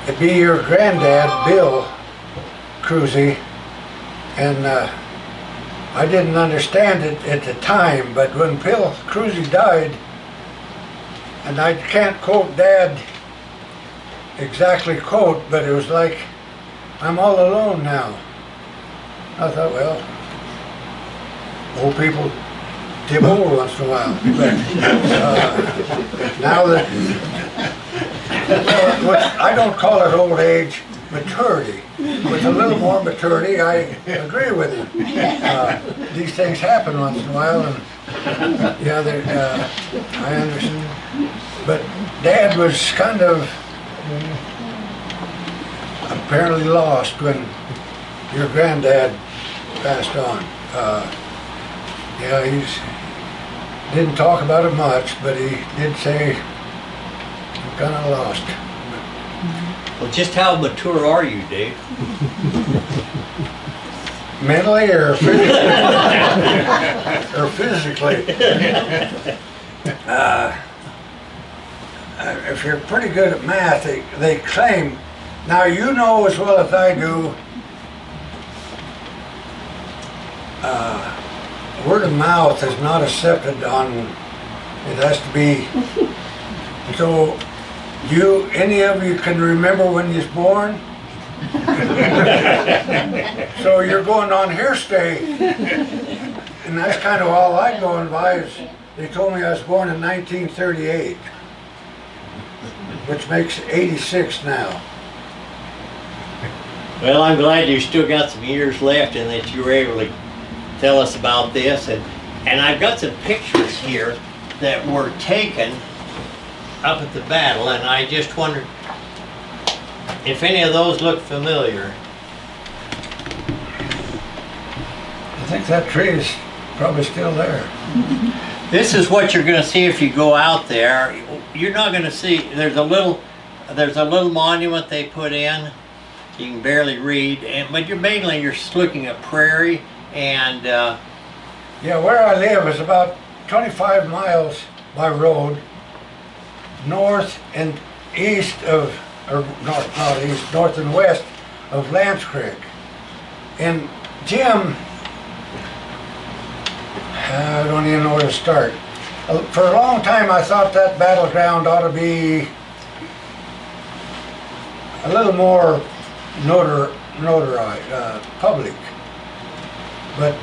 it'd be your granddad, Bill Kruse, and I didn't understand it at the time, but when Bill Kruse died, and I can't quote Dad exactly quote, but it was like, I'm all alone now. I thought, well, old people tip over once in a while. But now that, well, I don't call it old age, maturity. With a little more maturity, I agree with you. These things happen once in a while, and yeah, I understand. But Dad was kind of apparently lost when your granddad passed on. Yeah, he didn't talk about it much, but he did say, I'm kind of lost. Well, just how mature are you, Dave? Mentally or physically? Or physically? If you're pretty good at math, they claim, now you know as well as I do, word of mouth is not accepted on, it has to be, so any of you can remember when you was born? So you're going on hearsay, and that's kind of all I'm going by is, they told me I was born in 1938, which makes 86 now. Well, I'm glad you still got some years left and that you were able to tell us about this. And I've got some pictures here that were taken up at the battle, and I just wondered if any of those look familiar. I think that tree is probably still there. This is what you're going to see if you go out there. You're not going to see, there's a little there's a little monument they put in. You can barely read, but you're just looking at prairie and. Yeah, where I live is about 25 miles by road north and east of, or north, not east, north and west of Lance Creek. And Jim, I don't even know where to start. For a long time I thought that battleground ought to be a little more notarized, public. But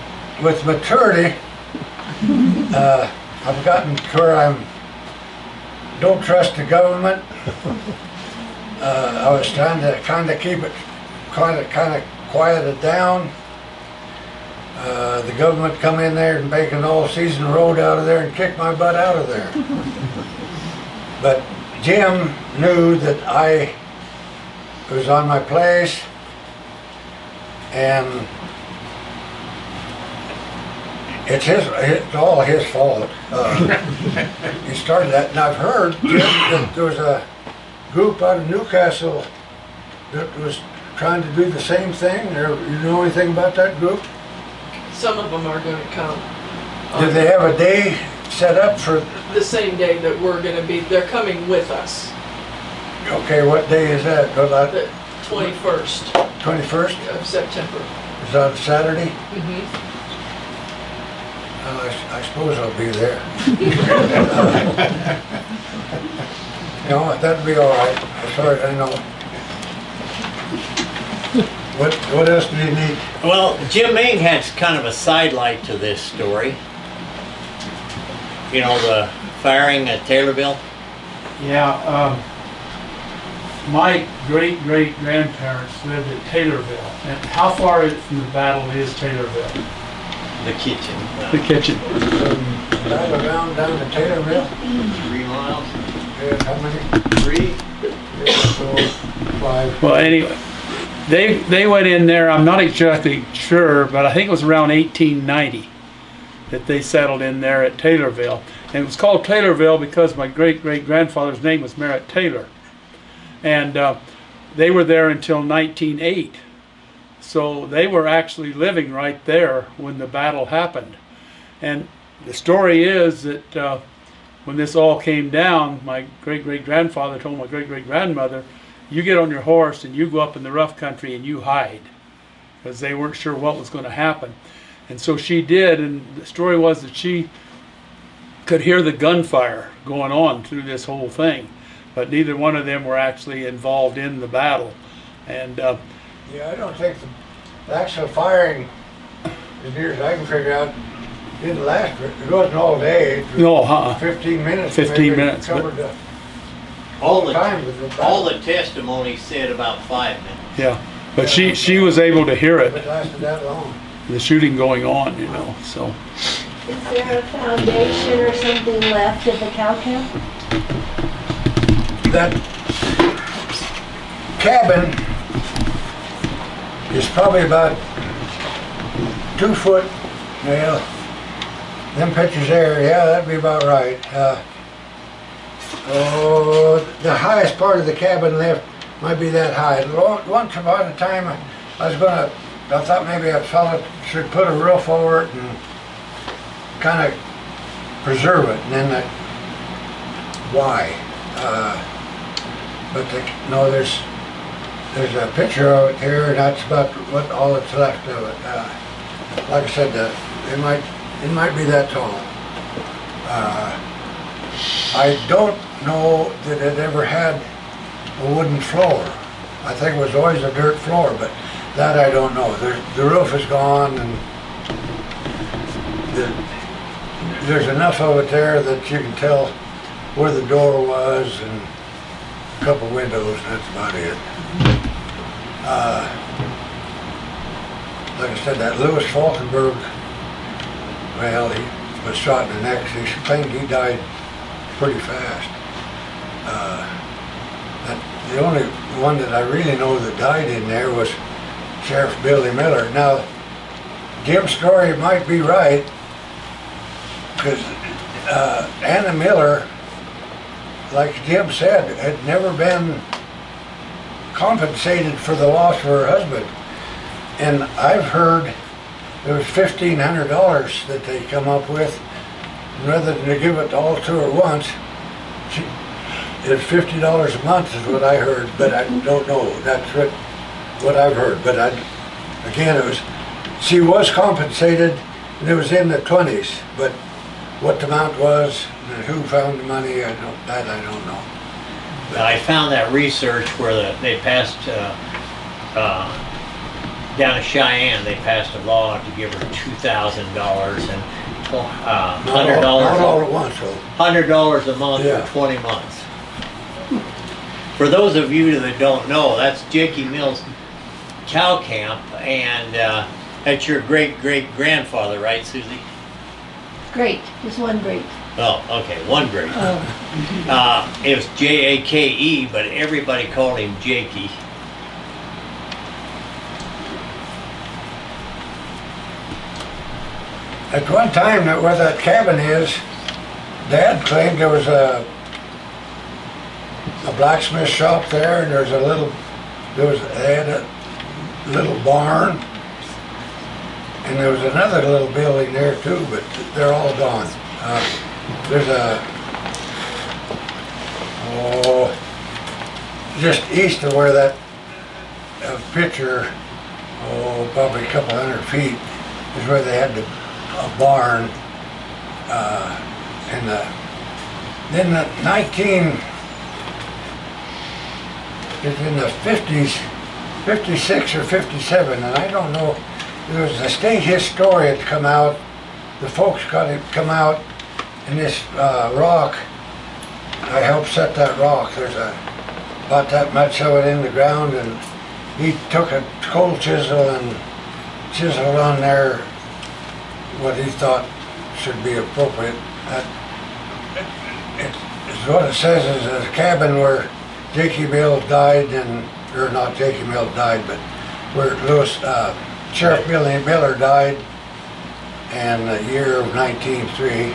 with maturity, I've gotten to where don't trust the government. I was trying to kind of keep it kind of quieted down. The government come in there and make an all-season road out of there and kick my butt out of there. But Jim knew that I was on my place, and it's all his fault. He started that, and I've heard, Jim, that there was a group out of Newcastle that was trying to do the same thing. Or you know anything about that group? Some of them are going to come. Did they have a day set up for? The same day that we're going to be, they're coming with us. Okay, what day is that? The 21st 21st? of September. Is that a Saturday? Mm-hmm. Well, I suppose I'll be there. You know, that'd be all right, as far as I know. What else do you need? Well, Jim Ming had kind of a sidelight to this story. You know, the firing at Taylorville? Yeah, my great-great-grandparents lived at Taylorville. And how far from the battle is Taylorville? The kitchen. The kitchen. Drive around down to Taylorville? 3 miles? Yeah, how many? 3? 5. Well, anyway, they went in there, I'm not exactly sure, but I think it was around 1890 that they settled in there at Taylorville. And it was called Taylorville because my great-great-grandfather's name was Merritt Taylor. And they were there until 1908. So they were actually living right there when the battle happened. And the story is that when this all came down, my great-great-grandfather told my great-great-grandmother, you get on your horse and you go up in the rough country and you hide, because they weren't sure what was going to happen. And so she did, and the story was that she could hear the gunfire going on through this whole thing, but neither one of them were actually involved in the battle. And Yeah, I don't think the actual firing, as near as I can figure out, didn't last. It wasn't all day. It was no, 15 minutes. 15 maybe minutes, covered the All time with the all the testimony said about 5 minutes. yeah. But she was able to hear It it, lasted that long. the shooting going on, you know. So Is there a foundation or something left of the cow camp? That cabin is probably about 2 foot. Well, them pictures there, yeah, that'd be about right. The highest part of the cabin left might be that high. Once upon a time, I thought maybe a fella should put a roof over it and kind of preserve it, and then why? But no, there's a picture of it here, and that's about what all that's left of it. Like I said, it might be that tall. I don't know that it ever had a wooden floor. I think it was always a dirt floor, but that I don't know. The roof is gone, and there's enough of it there that you can tell where the door was and a couple windows, and that's about it. Like I said, that Louis Falkenberg, well, he was shot in the neck. He claimed he died pretty fast. The only one that I really know that died in there was Sheriff Billy Miller. Now, Jim's story might be right, because Anna Miller, like Jim said, had never been compensated for the loss of her husband. And I've heard there was $1,500 that they come up with. Rather than to give it all to her once, it's $50 a month is what I heard, but I don't know. That's what I've heard. But again, she was compensated, and it was in the 20s. But what the amount was and who found the money, I don't know. I found that research where they passed down in Cheyenne. They passed a law to give her $2,000 and $100 Not all at once, though. $100 a month Yeah. for 20 months. For those of you that don't know, that's Jakey Mills Cow Camp, and that's your great-great-grandfather, right, Susie? Great, just one great. Oh, okay, one great. It was Jake, but everybody called him Jakey. At one time, where that cabin is, Dad claimed there was a blacksmith shop there, and they had a little barn, and there was another little building there too, but they're all gone. There's just east of where that picture, probably a couple hundred feet, is where they had a barn, and then the it's in the 50s, 56 or 57, and I don't know, there was a state historian come out, the folks got him come out, and this rock, I helped set that rock, there's about that much of it in the ground, and he took a cold chisel and chiseled on there what he thought should be appropriate. It's what it says is a cabin where Jakey Mills died, or not Jakey Mills died, but where Sheriff Billy Miller died in the year of 1903.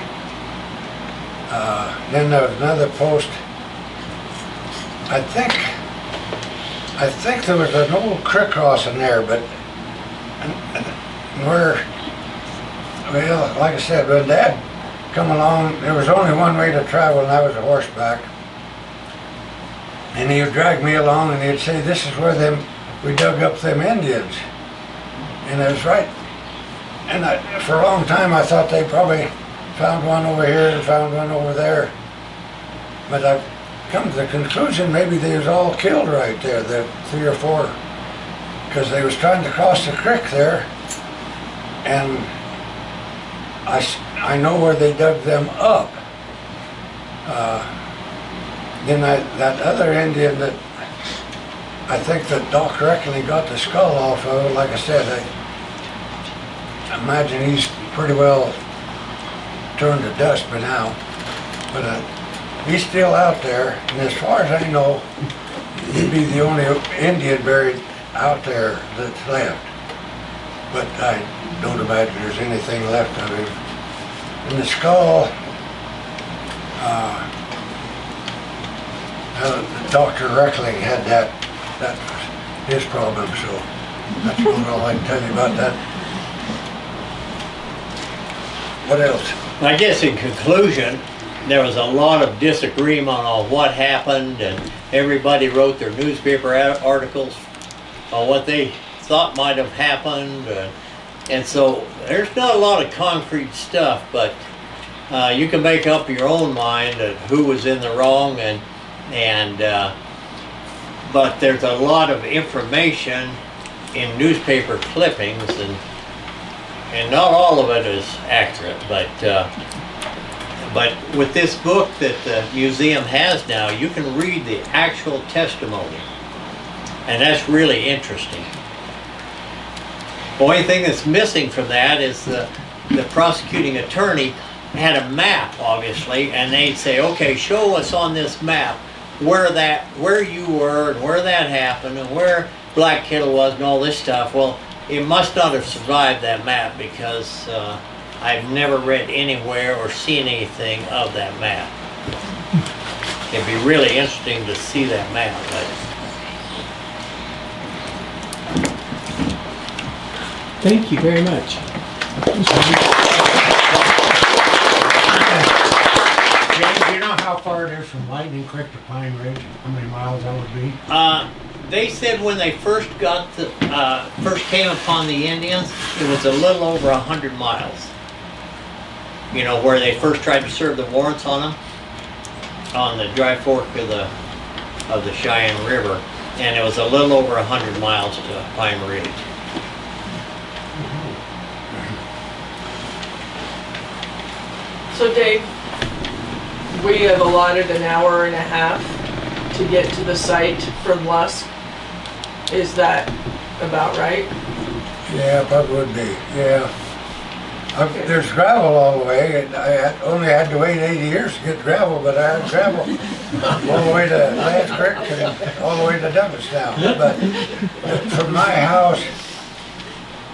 Then there was another post. I think there was an old creek crossing there, but well, like I said, when Dad come along, there was only one way to travel, and that was a horseback. And he would drag me along, and he'd say, "This is where we dug up them Indians." And it was right. And for a long time, I thought they probably found one over here and found one over there. But I've come to the conclusion maybe they was all killed right there, the 3 or 4, because they was trying to cross the creek there, and I know where they dug them up. Then that other Indian that I think that Doc Reckley got the skull off of, like I said, I imagine he's pretty well turned to dust by now. But he's still out there, and as far as I know, he'd be the only Indian buried out there that's left. But I don't imagine there's anything left of him. And the skull, Dr. Reckling had that was his problem, so that's about all I can tell you about that. What else? I guess in conclusion, there was a lot of disagreement on what happened, and everybody wrote their newspaper articles on what they thought might have happened, and so there's not a lot of concrete stuff, but you can make up your own mind of who was in the wrong, but there's a lot of information in newspaper clippings, and not all of it is accurate, but with this book that the museum has now, you can read the actual testimony, and that's really interesting. The only thing that's missing from that is the prosecuting attorney had a map, obviously, and they'd say, okay, show us on this map where you were and where that happened and where Black Kettle was and all this stuff. Well, it must not have survived that map because I've never read anywhere or seen anything of that map. It'd be really interesting to see that map. Thank you very much. James, do you know how far it is from Lightning Creek to Pine Ridge? How many miles that would be? They said when they first first came upon the Indians, it was a little over 100 miles. You know, where they first tried to serve the warrants on them, on the dry fork of the Cheyenne River, and it was a little over 100 miles to Pine Ridge. So Dave, we have allotted an hour and a half to get to the site from Lusk. Is that about right? Yeah, probably would be, yeah. There's gravel all the way, and only had to wait 80 years to get gravel, but I had gravel all the way to Lance Creek and all the way to Douglas now. But from my house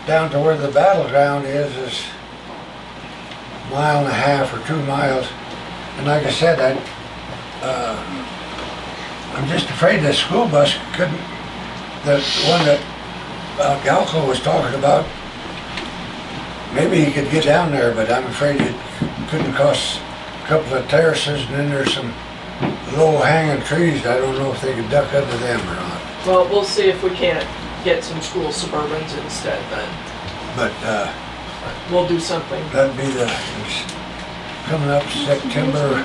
down to where the battleground is a mile and a half or 2 miles. And like I said, I'm just afraid the school bus couldn't, the one that Galco was talking about, maybe he could get down there, but I'm afraid it couldn't cross a couple of terraces, and then there's some low-hanging trees. I don't know if they could duck under them or not. Well, we'll see if we can't get some school Suburbans instead then. But We'll do something. that'd be it's coming up September